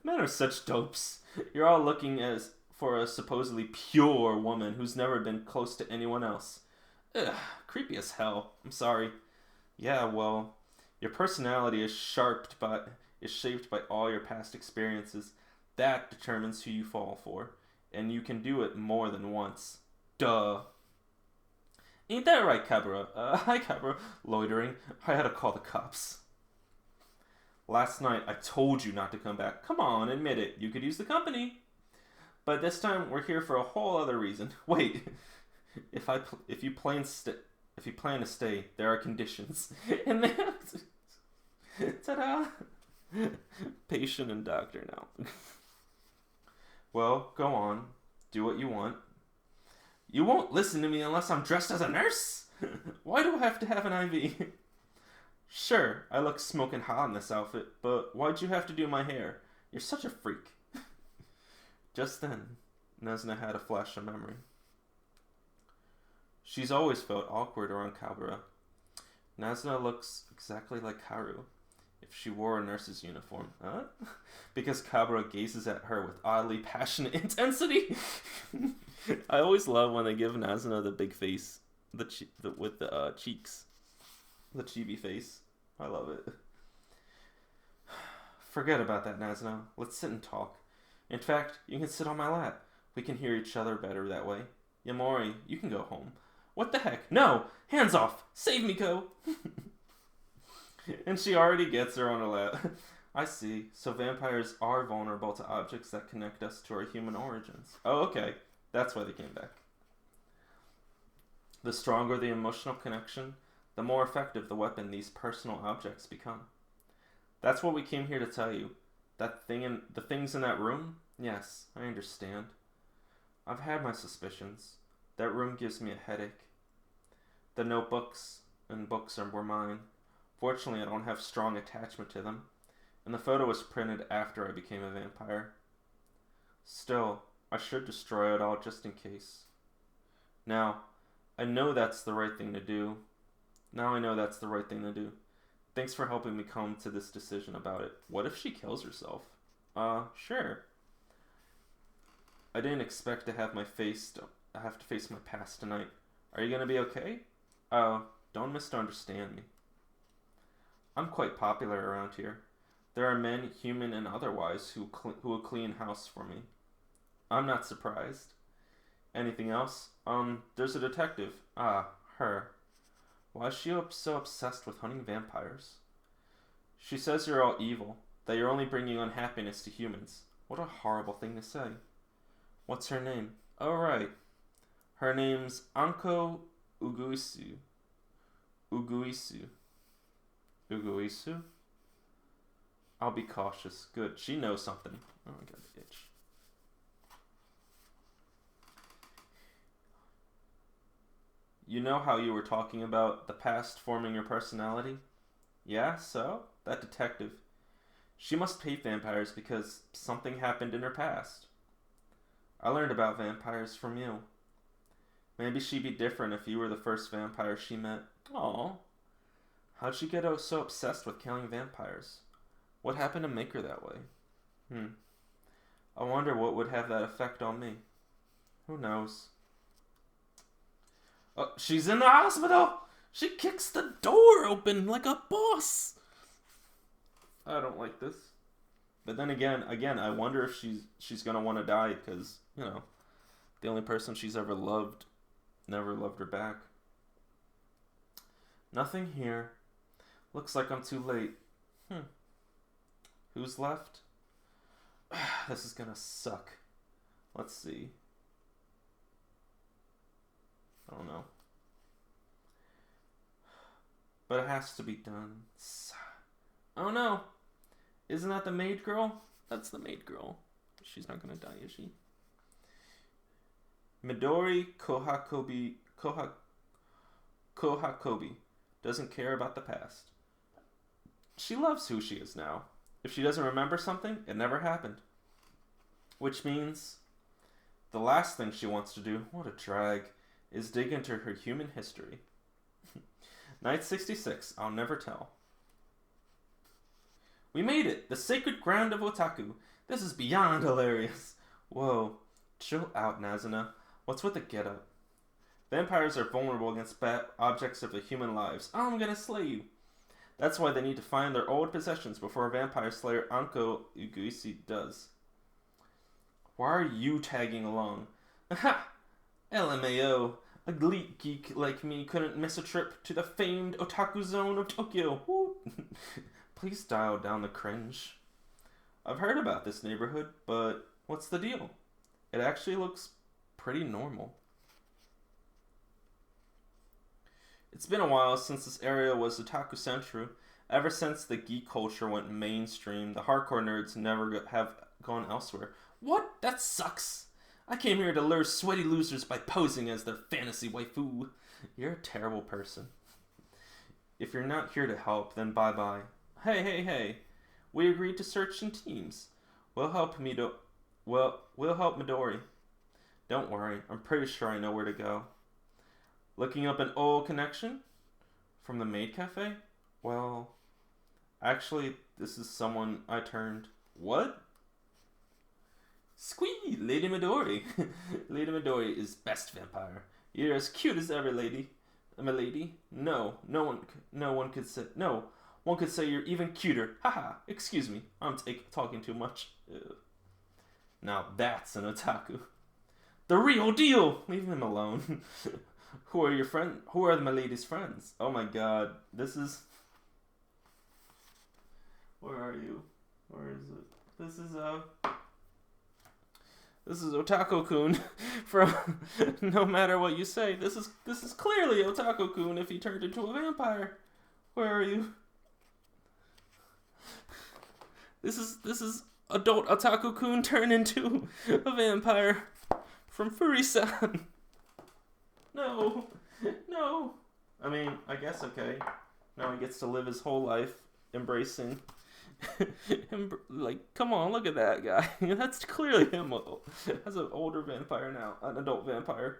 Men are such dopes. You're all looking for a supposedly pure woman who's never been close to anyone else. Ugh, creepy as hell. I'm sorry. Yeah, well, your personality is shaped by all your past experiences. That determines who you fall for. And you can do it more than once. Duh. Ain't that right, Kabura? Hi, Kabura. Loitering. I had to call the cops. Last night, I told you not to come back. Come on, admit it. You could use the company. But this time, we're here for a whole other reason. Wait. If you plan to stay, there are conditions. And then, ta-da! Patient and doctor now. Well, go on. Do what you want. You won't listen to me unless I'm dressed as a nurse? Why do I have to have an IV? Sure, I look smoking hot in this outfit, but why'd you have to do my hair? You're such a freak. Just then, Nazuna had a flash of memory. She's always felt awkward around Kabura. Nazuna looks exactly like Haru if she wore a nurse's uniform. Huh? Because Kabura gazes at her with oddly passionate intensity. I always love when they give Nazuna the big face, with the cheeks, the chibi face. I love it. Forget about that, Nazuna. Let's sit and talk. In fact, you can sit on my lap. We can hear each other better that way. Yamori, you can go home. What the heck? No! Hands off! Save me, Ko! And she already gets her on her lap. I see. So vampires are vulnerable to objects that connect us to our human origins. Oh, okay. That's why they came back. The stronger the emotional connection, the more effective the weapon these personal objects become. That's what we came here to tell you. The things in that room? Yes, I understand. I've had my suspicions. That room gives me a headache. The notebooks, and books were mine. Fortunately, I don't have strong attachment to them, and the photo was printed after I became a vampire. Still, I should destroy it all just in case. Now, I know that's the right thing to do. Thanks for helping me come to this decision about it. What if she kills herself? Sure. I didn't expect to have to face my past tonight. Are you gonna be okay? Oh, don't misunderstand me. I'm quite popular around here. There are men, human and otherwise, who will clean house for me. I'm not surprised. Anything else? There's a detective. Ah, her. Why is she so obsessed with hunting vampires? She says you're all evil, that you're only bringing unhappiness to humans. What a horrible thing to say. What's her name? Oh, right. Her name's Anko Uguisu. Uguisu? I'll be cautious. Good. She knows something. Oh, I got the itch. You know how you were talking about the past forming your personality? Yeah, so? That detective. She must hate vampires because something happened in her past. I learned about vampires from you. Maybe she'd be different if you were the first vampire she met. Aw. How'd she get so obsessed with killing vampires? What happened to make her that way? I wonder what would have that effect on me. Who knows? Oh, she's in the hospital! She kicks the door open like a boss! I don't like this. But then again, I wonder if she's gonna want to die because, the only person she's ever loved never loved her back. Nothing here. Looks like I'm too late. Who's left? This is gonna suck. Let's see. I don't know. But it has to be done. Oh no! Isn't that the maid girl? That's the maid girl. She's not gonna die, is she? Midori Kohakobi doesn't care about the past. She loves who she is now. If she doesn't remember something, it never happened. Which means the last thing she wants to do, what a drag, is dig into her human history. Night 66, I'll never tell. We made it! The sacred ground of otaku. This is beyond hilarious. Whoa. Chill out, Nazuna. What's with the getup? Vampires are vulnerable against bad objects of the human lives. I'm gonna slay you. That's why they need to find their old possessions before a vampire slayer Anko Uguisi does. Why are you tagging along? Aha! LMAO. A gleek geek like me couldn't miss a trip to the famed otaku zone of Tokyo. Please dial down the cringe. I've heard about this neighborhood, but what's the deal? It actually looks pretty normal. It's been a while since this area was otaku central. Ever since the geek culture went mainstream, the hardcore nerds never have gone elsewhere. What? That sucks. I came here to lure sweaty losers by posing as their fantasy waifu. You're a terrible person. If you're not here to help, then bye-bye. Hey. We agreed to search in teams. We'll help Midori. Don't worry, I'm pretty sure I know where to go. Looking up an old connection? From the maid cafe? Well, actually, this is someone I turned. What? Squee! Lady Midori. Lady Midori is best vampire. You're as cute as ever, lady. My lady? No one could say you're even cuter. Haha, excuse me. I'm talking too much. Ew. Now that's an otaku. The real deal! Leave him alone. Who are your friends? Who are my lady's friends? Oh my god. This is... Where are you? Where is it? This is Otaku-kun from No Matter What You Say. This is clearly Otaku-kun if he turned into a vampire. Where are you? This is adult Otaku-kun turned into a vampire from Furi-san. No. I mean, I guess okay. Now he gets to live his whole life embracing. Like, come on, look at that guy. That's clearly him. As an older vampire now, an adult vampire.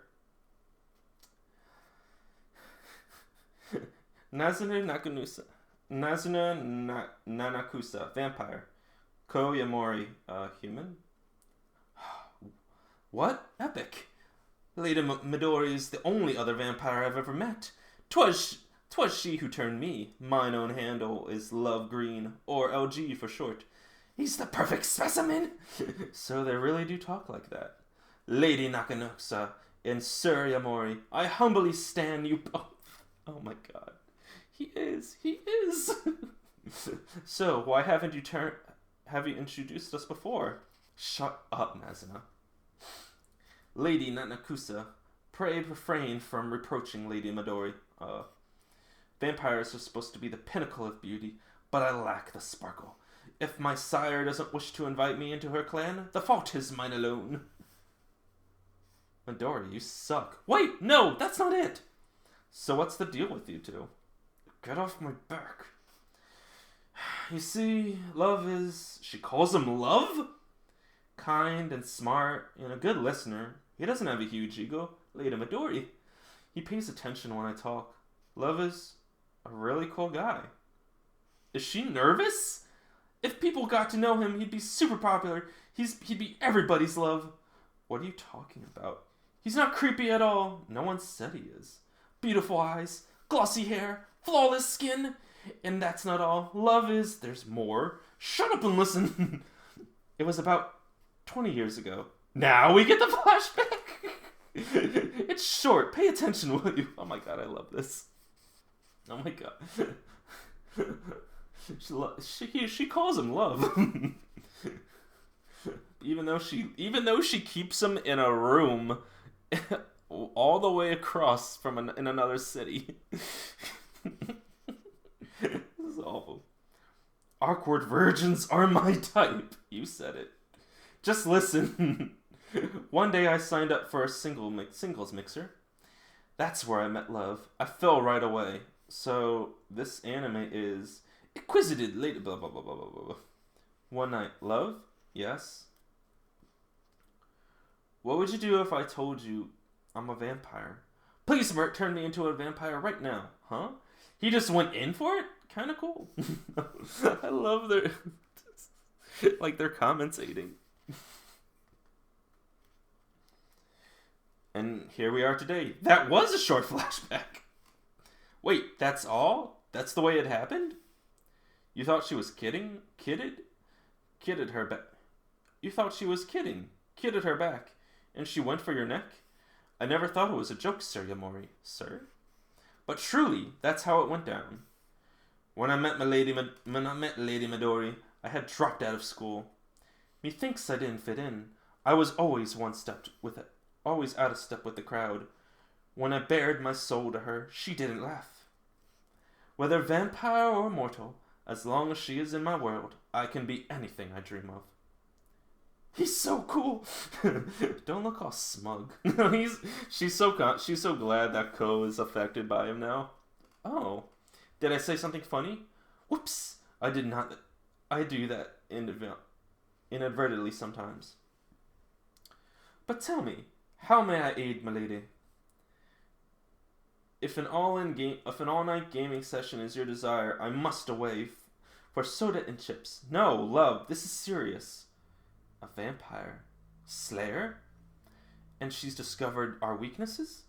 Nazuna Nanakusa, vampire. Ko Yamori, human. What? Epic. Lady Midori is the only other vampire I've ever met. 'Twas she who turned me. Mine own handle is Love Green, or LG for short. He's the perfect specimen. So they really do talk like that. Lady Nakanusa and Sir Yamori, I humbly stand you both. Oh my god. He is. So, why haven't you introduced us before? Shut up, Nazuna. Lady Nanakusa, pray refrain from reproaching Lady Midori. Vampires are supposed to be the pinnacle of beauty, but I lack the sparkle. If my sire doesn't wish to invite me into her clan, the fault is mine alone. Midori, you suck. Wait, no, that's not it. So what's the deal with you two? Get off my back. You see, Love is... She calls him Love? Kind and smart and a good listener. He doesn't have a huge ego. Lady Midori. He pays attention when I talk. Love is a really cool guy. Is she nervous? If people got to know him, he'd be super popular. He'd be everybody's love. What are you talking about? He's not creepy at all. No one said he is. Beautiful eyes, glossy hair, flawless skin. And that's not all. Love is... There's more. Shut up and listen. It was about 20 years ago. Now we get the flashback. It's short. Pay attention, will you? Oh my god, I love this. Oh my god. She calls him Love. even though she keeps him in a room all the way across from in another city. This is awful. Awkward virgins are my type. You said it. Just listen. One day I signed up for a singles mixer. That's where I met Love. I fell right away. So this anime is Inquisited lady blah blah blah blah blah blah. One night, Love? Yes. What would you do if I told you I'm a vampire? Please turn me into a vampire right now, huh? He just went in for it? Kinda cool. I love their like they're commentating. And here we are today. That was a short flashback. Wait, that's all? That's the way it happened? You thought she was kidding? Kidded her back. You thought she was kidding. Kidded her back. And she went for your neck? I never thought it was a joke, Sir Yamori. Sir? But truly, that's how it went down. When I met Lady Midori, I had dropped out of school. Methinks I didn't fit in. I was always always out of step with the crowd. When I bared my soul to her, she didn't laugh. Whether vampire or mortal, as long as she is in my world, I can be anything I dream of. He's so cool. Don't look all smug. She's so glad that Ko is affected by him now. Oh, did I say something funny? Whoops! I did not. I do that inadvertently sometimes. But tell me, how may I aid my lady? If an all-night gaming session is your desire, I must away for soda and chips. No, Love, this is serious. A vampire? Slayer? And she's discovered our weaknesses?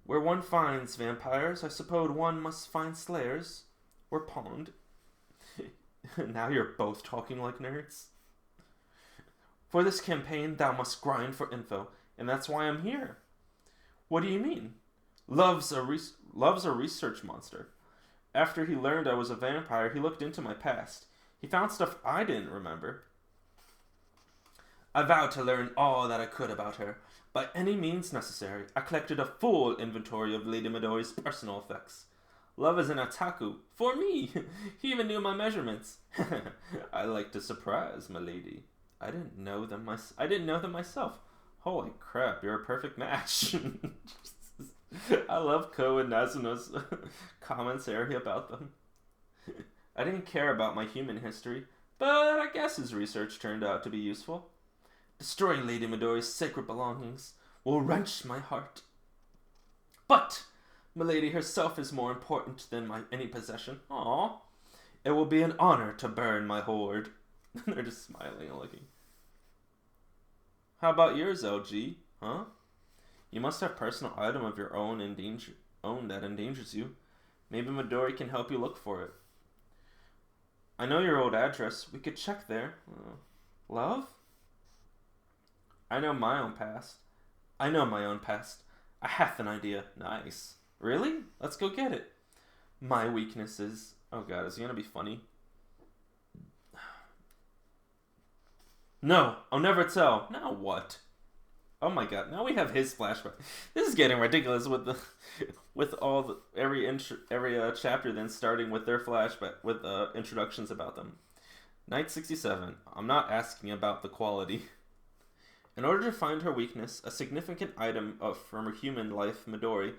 Where one finds vampires, I suppose one must find slayers. Or pwned. Now you're both talking like nerds. For this campaign, thou must grind for info, and that's why I'm here. What do you mean? Love's a research monster. After he learned I was a vampire, he looked into my past. He found stuff I didn't remember. I vowed to learn all that I could about her. By any means necessary, I collected a full inventory of Lady Midori's personal effects. Love is an otaku. For me! He even knew my measurements. I like to surprise my lady. I didn't know them myself. Holy crap, you're a perfect match. I love Ko and Nazuna's commentary about them. I didn't care about my human history, but I guess his research turned out to be useful. Destroying Lady Midori's sacred belongings will wrench my heart. But Milady herself is more important than any possession. Aww. It will be an honor to burn my hoard. They're just smiling and looking. How about yours, LG? Huh? You must have personal item of your own that endangers you. Maybe Midori can help you look for it. I know your old address. We could check there. Love? I know my own past. I have an idea. Nice. Really? Let's go get it. My weaknesses. Oh god, is he gonna be funny? No, I'll never tell. Now what? Oh my god, now we have his flashback. This is getting ridiculous with every chapter then starting with their flashback with introductions about them. Night 67. I'm not asking about the quality. In order to find her weakness, a significant item from her human life, Midori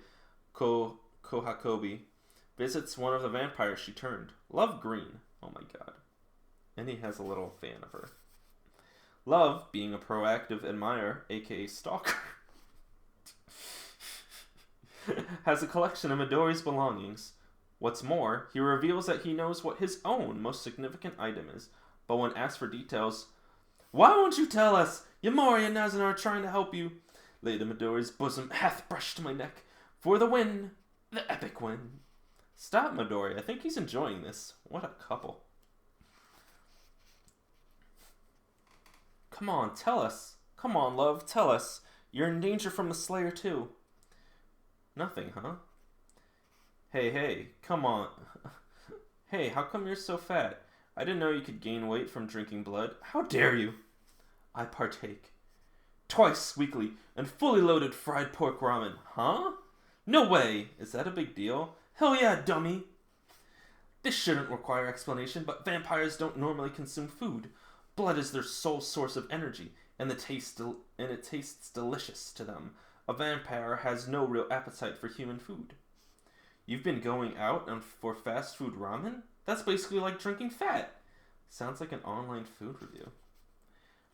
Kohakobi, visits one of the vampires she turned. Love Green. Oh my god. And he has a little fan of her. Love, being a proactive admirer, aka stalker, has a collection of Midori's belongings. What's more, he reveals that he knows what his own most significant item is, but when asked for details, "Why won't you tell us? Yamori and Nazuna are trying to help you." Lady Midori's bosom hath brushed my neck. For the win! The epic win! Stop, Midori. I think he's enjoying this. What a couple. Come on, tell us. Come on, love, tell us. You're in danger from the Slayer, too. Nothing, huh? Hey, come on. Hey, how come you're so fat? I didn't know you could gain weight from drinking blood. How dare you? I partake. Twice weekly, and fully loaded fried pork ramen. Huh? No way! Is that a big deal? Hell yeah, dummy! This shouldn't require explanation, but vampires don't normally consume food. Blood is their sole source of energy, and it tastes delicious to them. A vampire has no real appetite for human food. You've been going out for fast food ramen? That's basically like drinking fat. Sounds like an online food review.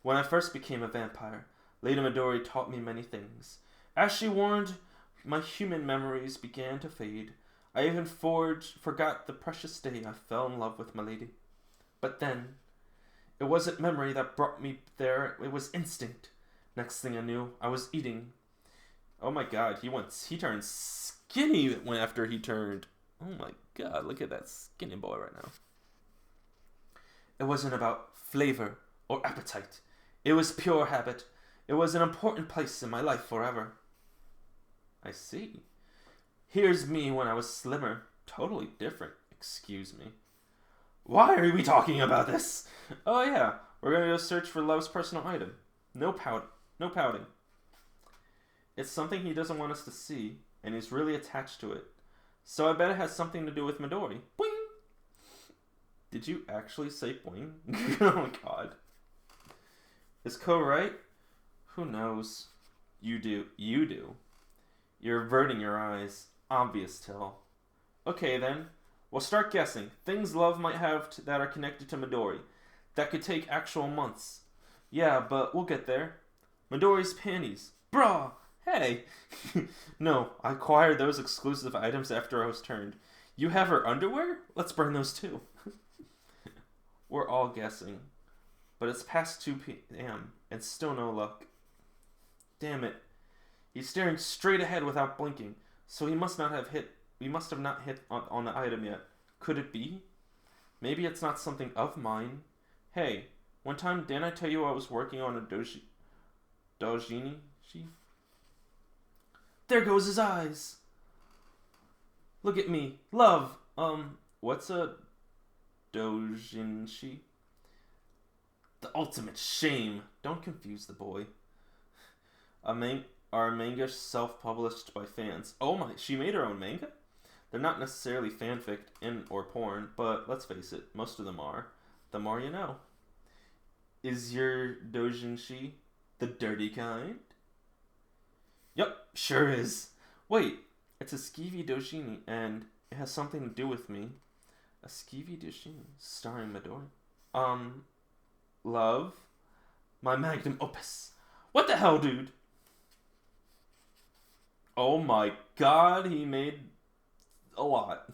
When I first became a vampire, Lady Midori taught me many things. As she warned, my human memories began to fade. I even forgot the precious day I fell in love with my lady. But then, it wasn't memory that brought me there, it was instinct. Next thing I knew, I was eating. Oh my god, he turned skinny after he turned. Oh my god, look at that skinny boy right now. It wasn't about flavor or appetite. It was pure habit. It was an important place in my life forever. I see. Here's me when I was slimmer. Totally different. Excuse me. Why are we talking about this? Oh yeah, we're gonna go search for Love's personal item. No pouting. It's something he doesn't want us to see, and he's really attached to it. So I bet it has something to do with Midori. Boing! Did you actually say boing? Oh my god. Is Ko right? Who knows? You do. You're averting your eyes. Obvious tell. Okay then. We'll start guessing. Things Love might have that are connected to Midori. That could take actual months. Yeah, but we'll get there. Midori's panties. Brah! Hey! No, I acquired those exclusive items after I was turned. You have her underwear? Let's burn those too. We're all guessing. But it's past 2 p.m. and still no luck. Damn it. He's staring straight ahead without blinking, so we must not have hit on the item yet. Could it be? Maybe it's not something of mine. Hey, one time didn't I tell you I was working on a dojini? There goes his eyes. Look at me. Love. What's a dojinshi? The ultimate shame. Don't confuse the boy. Our manga self-published by fans. Oh my, she made her own manga? They're not necessarily fanfic or porn, but let's face it, most of them are. The more you know. Is your doujinshi the dirty kind? Yup, sure is. Wait, It's a skeevy dojini, and it has something to do with me. A skeevy dojini, starring Midori. Love, my magnum opus. What the hell, dude? Oh my god, he made a lot.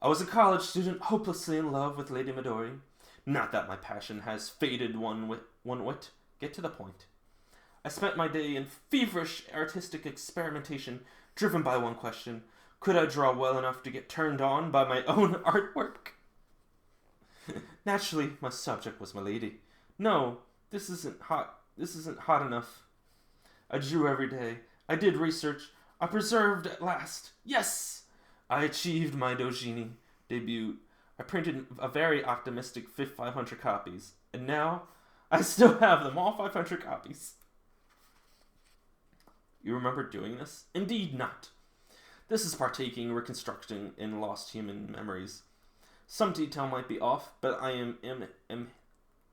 I was a college student, hopelessly in love with Lady Midori. Not that my passion has faded one whit. Get to the point. I spent my day in feverish artistic experimentation, driven by one question. Could I draw well enough to get turned on by my own artwork? Naturally, my subject was my lady. No, this isn't hot enough. I drew every day. I did research. I preserved at last. Yes! I achieved my dojini debut. I printed a very optimistic 500 copies. And now, I still have them, all 500 copies. You remember doing this? Indeed not. This is partaking, reconstructing in lost human memories. Some detail might be off, but I am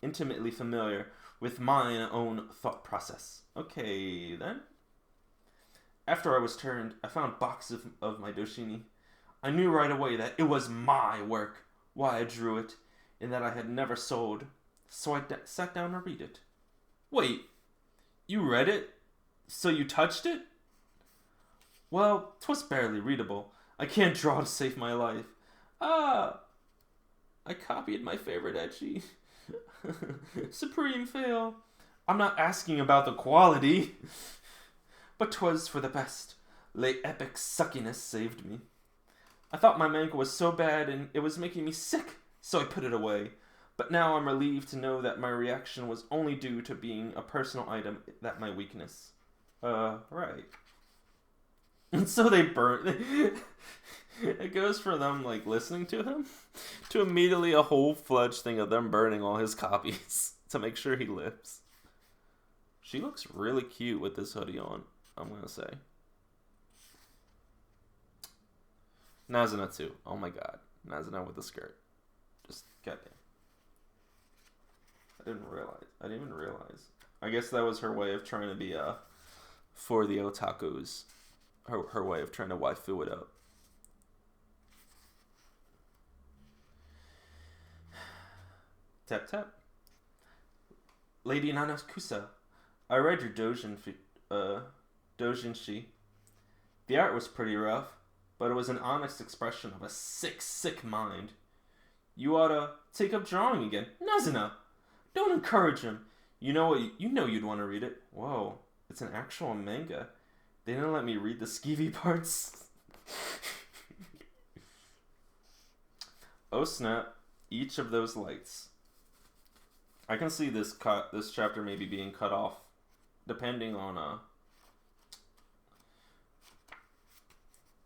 intimately familiar with my own thought process. Okay, then. After I was turned, I found boxes of my dojini. I knew right away that it was my work, why I drew it, and that I had never sold. So I sat down to read it. Wait, you read it? So you touched it? Well, 'twas barely readable. I can't draw to save my life. I copied my favorite ecchi. Supreme fail. I'm not asking about the quality. But 'twas for the best. Late epic suckiness saved me. I thought my manga was so bad and it was making me sick, so I put it away. But now I'm relieved to know that my reaction was only due to being a personal item, that my weakness. Right. And so they burn. It goes from them, like, listening to him to immediately a whole-fledged thing of them burning all his copies to make sure he lives. She looks really cute with this hoodie on, I'm gonna say. Nazuna too. Oh my god. Nazuna with the skirt. Just goddamn. I didn't even realize. I guess that was her way of trying to be for the otakus. Her way of trying to waifu it up. Tap tap. Lady Nanakusa, I read your doujinshi. The art was pretty rough, but it was an honest expression of a sick mind. You ought to take up drawing again. Nazuna, don't encourage him. You know you'd want to read it. Whoa, it's an actual manga. They didn't let me read the skeevy parts. Oh snap, each of those lights. I can see this chapter maybe being cut off, depending on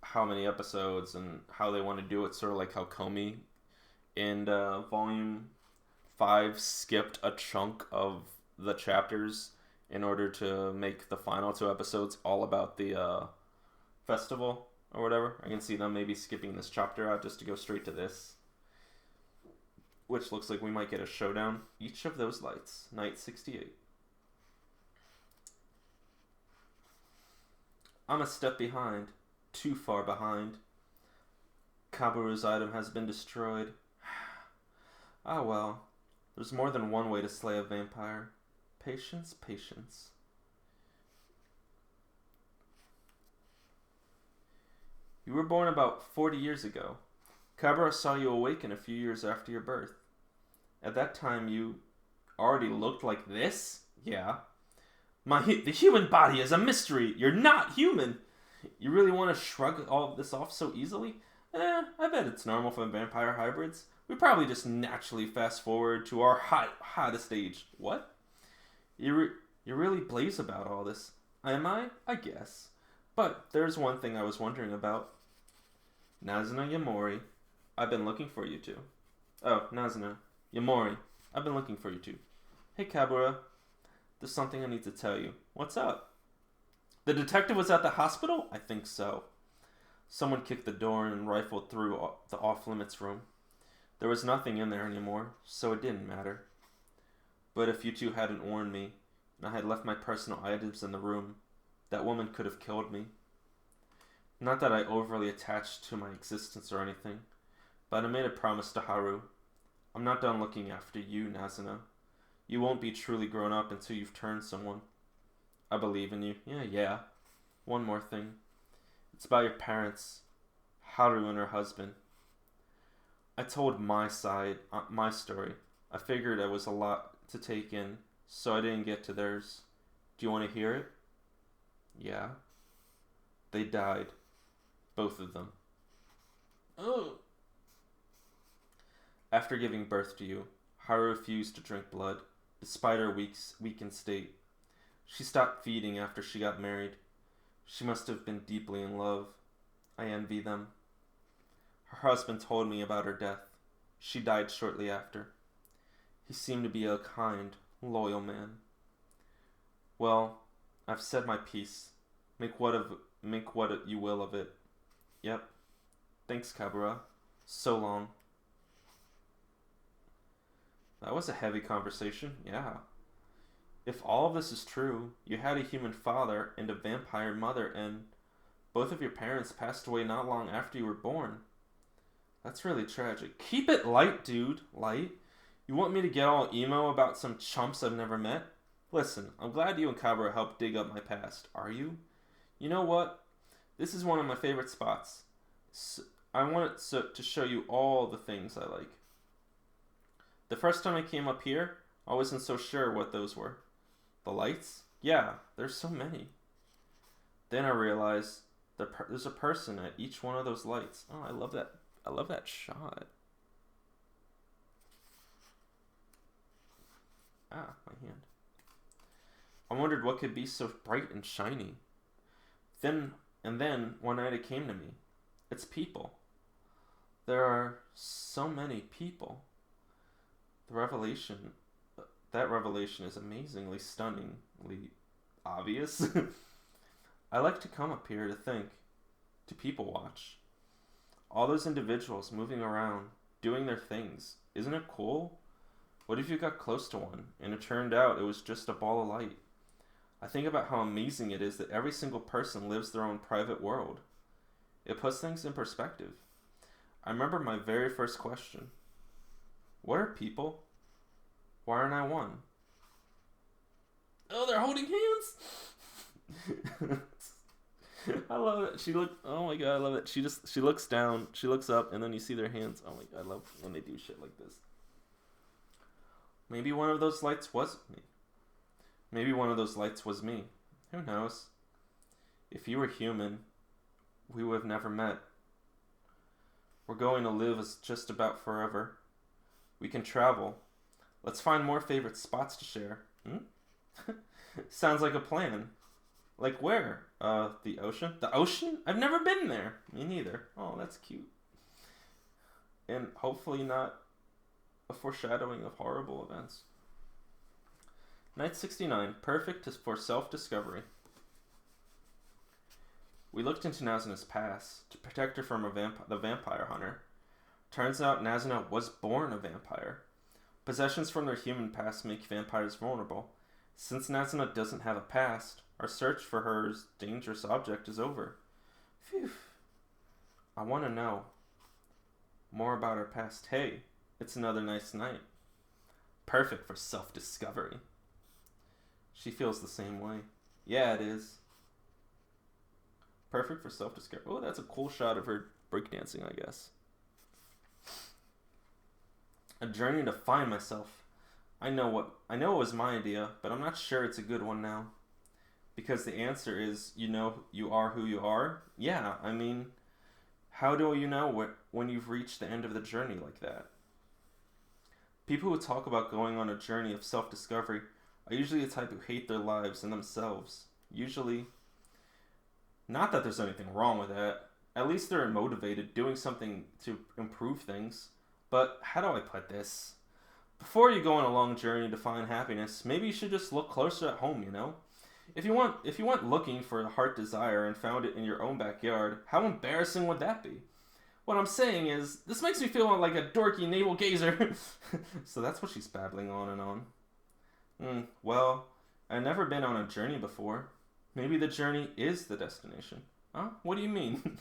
how many episodes and how they want to do it. Sort of like how Komi in Volume 5 skipped a chunk of the chapters in order to make the final 2 episodes all about the festival or whatever. I can see them maybe skipping this chapter out just to go straight to this. Which looks like we might get a showdown. Each of those lights. Night 68. I'm a step behind. Too far behind. Kaburu's item has been destroyed. Ah well. There's more than one way to slay a vampire. Patience, patience. You were born about 40 years ago. Kabura saw you awaken a few years after your birth. At that time, you already looked like this? Yeah. The human body is a mystery. You're not human. You really want to shrug all of this off so easily? I bet it's normal for vampire hybrids. We probably just naturally fast forward to our hottest age. What? You really blaze about all this. Am I? I guess. But there's one thing I was wondering about. Nazuna Yamori, I've been looking for you two. Oh, Nazuna Yamori, I've been looking for you two. Hey Kabura, there's something I need to tell you. What's up? The detective was at the hospital? I think so. Someone kicked the door and rifled through the off-limits room. There was nothing in there anymore, so it didn't matter. But if you two hadn't warned me, and I had left my personal items in the room, that woman could have killed me. Not that I overly attached to my existence or anything, but I made a promise to Haru. I'm not done looking after you, Nazuna. You won't be truly grown up until you've turned someone. I believe in you. Yeah. One more thing. It's about your parents, Haru and her husband. I told my side, my story. I figured it was a lot to take in, so I didn't get to theirs. Do you want to hear it? Yeah. They died. Both of them. Oh. After giving birth to you, Haru refused to drink blood, despite her weakened state. She stopped feeding after she got married. She must have been deeply in love. I envy them. Her husband told me about her death. She died shortly after. He seemed to be a kind, loyal man. Well, I've said my piece. Make what you will of it. Yep. Thanks, Kabura. So long. That was a heavy conversation, yeah. If all of this is true, you had a human father and a vampire mother, and both of your parents passed away not long after you were born. That's really tragic. Keep it light, dude. Light? You want me to get all emo about some chumps I've never met? Listen, I'm glad you and Kabura helped dig up my past. Are you? You know what? This is one of my favorite spots. I wanted to show you all the things I like. The first time I came up here, I wasn't so sure what those were. The lights? Yeah, there's so many. Then I realized there's a person at each one of those lights. Oh, I love that. I love that shot. Ah, my hand. I wondered what could be so bright and shiny. Then one night it came to me. It's people. There are so many people. That revelation is amazingly stunningly obvious. I like to come up here to think, to people watch. All those individuals moving around, doing their things. Isn't it cool? What if you got close to one, and it turned out it was just a ball of light? I think about how amazing it is that every single person lives their own private world. It puts things in perspective. I remember my very first question. What are people? Why aren't I one? Oh, they're holding hands! I love it. Oh my god, I love it. She looks down, she looks up, and then you see their hands. Oh my god, I love when they do shit like this. Maybe one of those lights was me. Maybe one of those lights was me. Who knows? If you were human, we would have never met. We're going to live as just about forever. We can travel. Let's find more favorite spots to share. Sounds like a plan. Like where? The ocean? The ocean? I've never been there. Me neither. Oh, that's cute. And hopefully not a foreshadowing of horrible events. Night 69. Perfect for self-discovery. We looked into Nazuna's past to protect her from the vampire hunter. Turns out Nazuna was born a vampire. Possessions from their human past make vampires vulnerable. Since Nazuna doesn't have a past, our search for her dangerous object is over. Phew. I want to know more about her past. Hey, it's another nice night. Perfect for self-discovery. She feels the same way. Yeah, it is. Perfect for self-discovery. Oh, that's a cool shot of her breakdancing, I guess. A journey to find myself. I know it was my idea, but I'm not sure it's a good one now. Because the answer is, you are who you are? Yeah, I mean, how do you know when you've reached the end of the journey like that? People who talk about going on a journey of self-discovery are usually the type who hate their lives and themselves. Usually, not that there's anything wrong with that. At least they're motivated, doing something to improve things. But how do I put this? Before you go on a long journey to find happiness, maybe you should just look closer at home, If you went looking for a heart desire and found it in your own backyard, how embarrassing would that be? What I'm saying is, this makes me feel like a dorky navel gazer. So that's what she's babbling on and on. Well, I've never been on a journey before. Maybe the journey is the destination. Huh? What do you mean?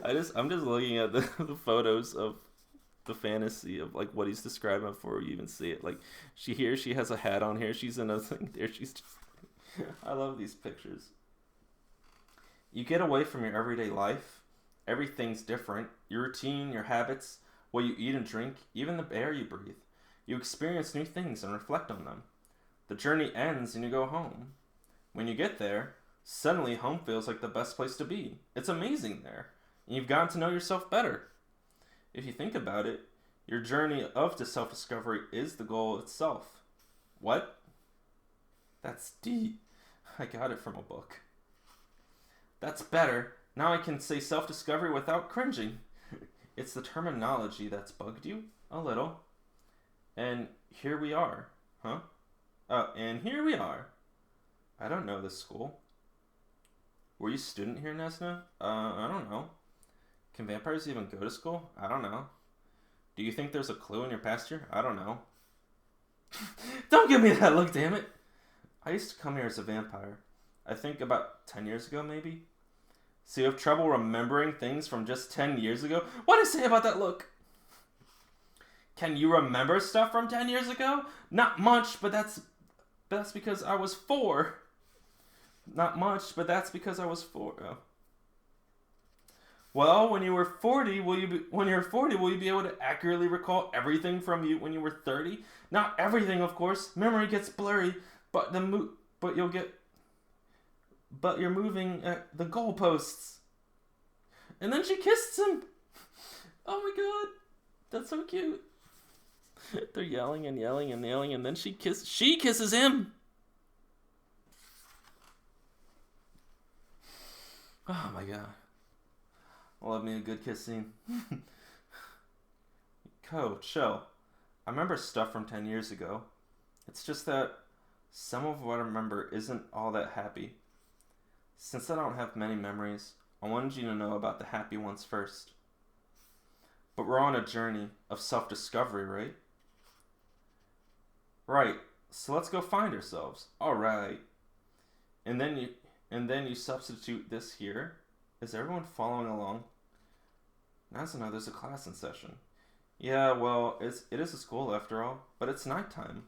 I'm just looking at the photos of the fantasy of like what he's describing before you even see it. Like she has a hat on here. She's in a thing there. She's just. I love these pictures. You get away from your everyday life. Everything's different. Your routine, your habits, what you eat and drink, even the air you breathe. You experience new things and reflect on them. The journey ends and you go home. When you get there, suddenly home feels like the best place to be. It's amazing there. And you've gotten to know yourself better. If you think about it, your journey to self-discovery is the goal itself. What? That's deep. I got it from a book. That's better. Now I can say self-discovery without cringing. It's the terminology that's bugged you? A little. And here we are. Huh? And here we are. I don't know this school. Were you a student here, Nazuna? I don't know. Can vampires even go to school? I don't know. Do you think there's a clue in your past year? I don't know. Don't give me that look, damn it. I used to come here as a vampire. I think about 10 years ago, maybe. So you have trouble remembering things from just 10 years ago? What did I say about that look? Can you remember stuff from 10 years ago? Not much, but that's because I was 4. Not much, but that's because I was 4. Oh. Well, when you're 40, will you be able to accurately recall everything from you when you were 30? Not everything, of course. Memory gets blurry, but you're moving the goalposts. And then she kissed him. Oh my god, that's so cute. They're yelling and yelling and yelling, and then she kisses him. Oh my god. Love me a good kiss scene. Chill. I remember stuff from 10 years ago. It's just that some of what I remember isn't all that happy. Since I don't have many memories, I wanted you to know about the happy ones first. But we're on a journey of self-discovery, right? Right. So let's go find ourselves. Alright. And then you substitute this here. Is everyone following along? Nazuna, there's a class in session. Yeah, well, it is a school after all, but it's nighttime.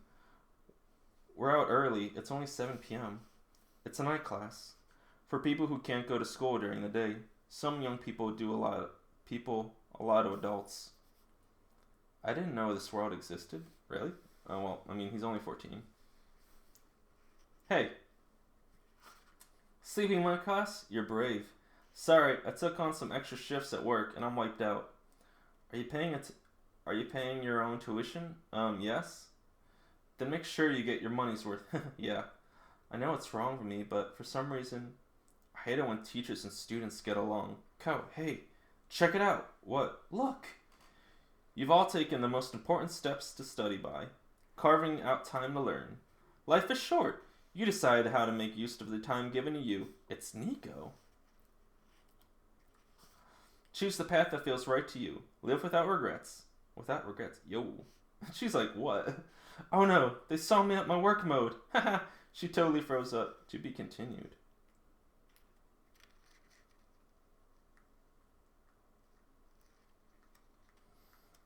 We're out early. It's only 7 p.m. It's a night class. For people who can't go to school during the day, some young people do a lot of adults. I didn't know this world existed. Really? Oh, well, I mean, he's only 14. Hey. Sleeping in my class? You're brave. Sorry, I took on some extra shifts at work and I'm wiped out. Are you paying your own tuition? Yes. Then make sure you get your money's worth. Yeah. I know it's wrong for me, but for some reason, I hate it when teachers and students get along. Hey, check it out. What? Look. You've all taken the most important steps to study by, carving out time to learn. Life is short. You decide how to make use of the time given to you. It's Nico. Choose the path that feels right to you. Live without regrets. Without regrets. Yo. She's like, what? Oh no, they saw me at my work mode. Haha. She totally froze up. To be continued.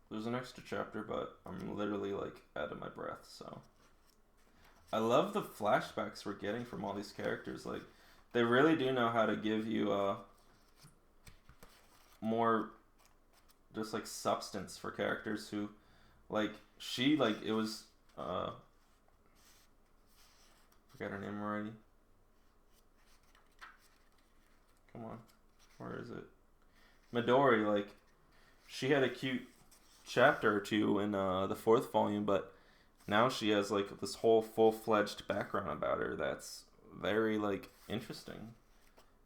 There's an extra chapter, but I'm literally like out of my breath, so. I love the flashbacks we're getting from all these characters. Like, they really do know how to give you more just like substance for characters who like it was forgot her name already. Come on. Where is it? Midori, like she had a cute chapter or two in the 4th volume, but now she has like this whole full-fledged background about her that's very like interesting.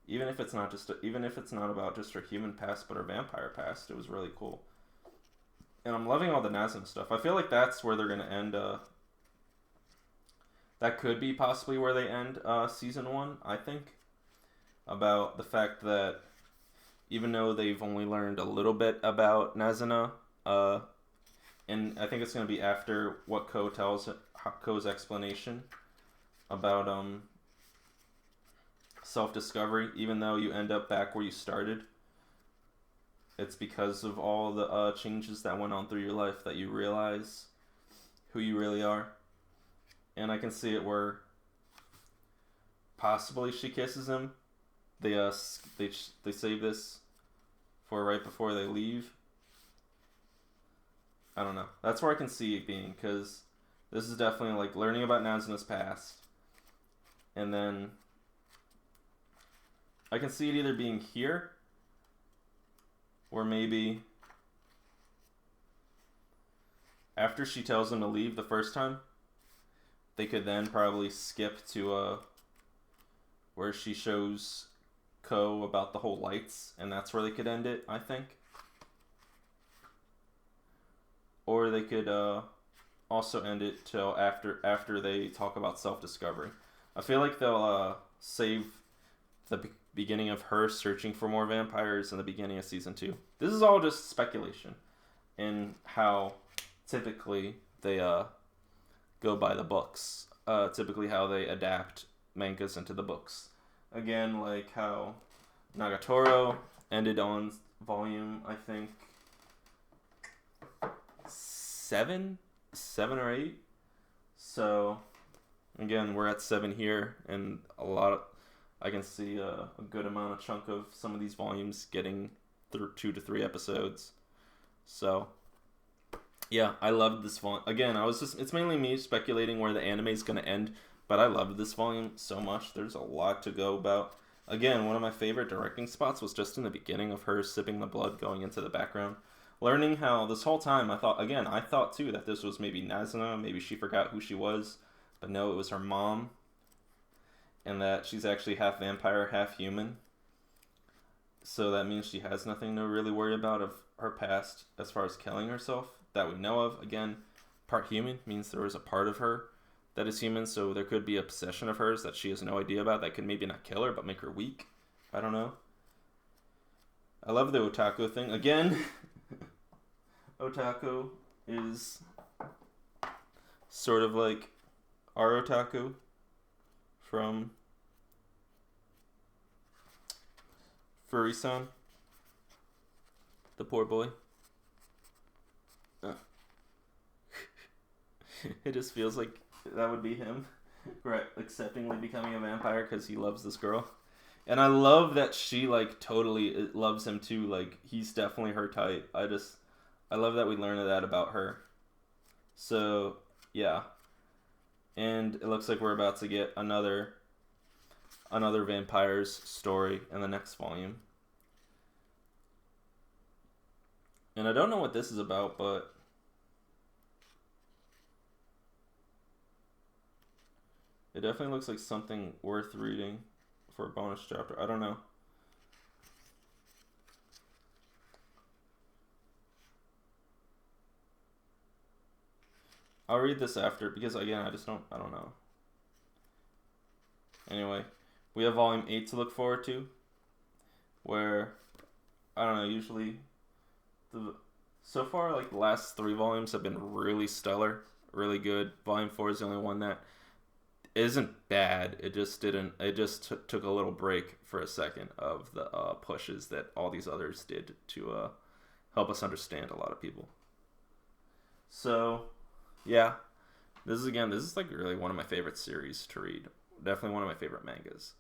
Even if it's not about just her human past but her vampire past, it was really cool. And I'm loving all the Nazuna stuff. I feel like that's where they're gonna end. That could be possibly where they end season 1. I think about the fact that even though they've only learned a little bit about Nazuna, and I think it's gonna be after what Ko's explanation about self-discovery, even though you end up back where you started. It's because of all the changes that went on through your life that you realize who you really are. And I can see it where possibly she kisses him. They save this for right before they leave. I don't know. That's where I can see it being, because this is definitely like learning about Nazuna's past. And then I can see it either being here, or maybe after she tells him to leave the first time, they could then probably skip to where she shows Ko about the whole lights, and that's where they could end it, I think. Or they could also end it till after they talk about self-discovery. I feel like they'll save the beginning of her searching for more vampires in the beginning of season 2. This is all just speculation in how typically they go by the books. Typically how they adapt mangas into the books. Again, like how Nagatoro ended on volume, I think, 7 or 8. So again, we're at 7 here, and I can see a good amount of chunk of some of these volumes getting 2 to 3 episodes. So yeah, I loved this volume. Again, it's mainly me speculating where the anime is going to end, but I loved this volume so much. There's a lot to go about. Again, one of my favorite directing spots was just in the beginning of her sipping the blood going into the background. Learning how this whole time I thought too that this was maybe Nazuna, maybe she forgot who she was, but no, it was her mom, and that she's actually half vampire, half human. So that means she has nothing to really worry about of her past as far as killing herself that we know of. Again, part human means there is a part of her that is human, so there could be a possession of hers that she has no idea about that could maybe not kill her but make her weak. I don't know. I love the otaku thing. Again, otaku is sort of like our otaku from Furry-san, the poor boy. It just feels like that would be him, right? Acceptingly becoming a vampire because he loves this girl. And I love that she like totally loves him too. Like he's definitely her type. I love that we learned that about her. So yeah, and it looks like we're about to get another vampire's story in the next volume. And I don't know what this is about, but it definitely looks like something worth reading for a bonus chapter. I don't know. I'll read this after because again, I don't know. Anyway, we have volume 8 to look forward to, where I don't know, usually so far like the last 3 volumes have been really stellar, really good. Volume 4 is the only one that isn't bad. It just took a little break for a second of the pushes that all these others did to help us understand a lot of people. So yeah, this is like really one of my favorite series to read. Definitely one of my favorite mangas.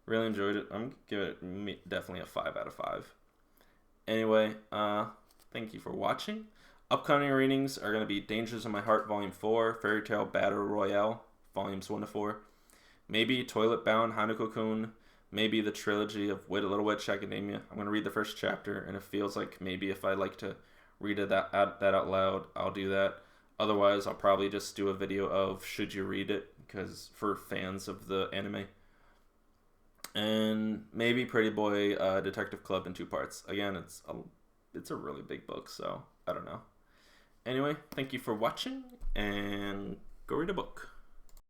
Really enjoyed it. I'm giving it definitely a 5 out of 5. Anyway, thank you for watching. Upcoming readings are going to be Dangers in My Heart Volume 4, Fairy Tale Battle Royale Volumes 1 to 4, maybe Toilet Bound Hanako-kun, maybe the trilogy of Little Witch Academia. I'm going to read the first chapter, and it feels like maybe if I like to read that out loud, I'll do that. Otherwise, I'll probably just do a video of should you read it, because for fans of the anime. And maybe Pretty Boy Detective Club in 2 parts. Again, it's a really big book, so I don't know. Anyway, thank you for watching, and go read a book.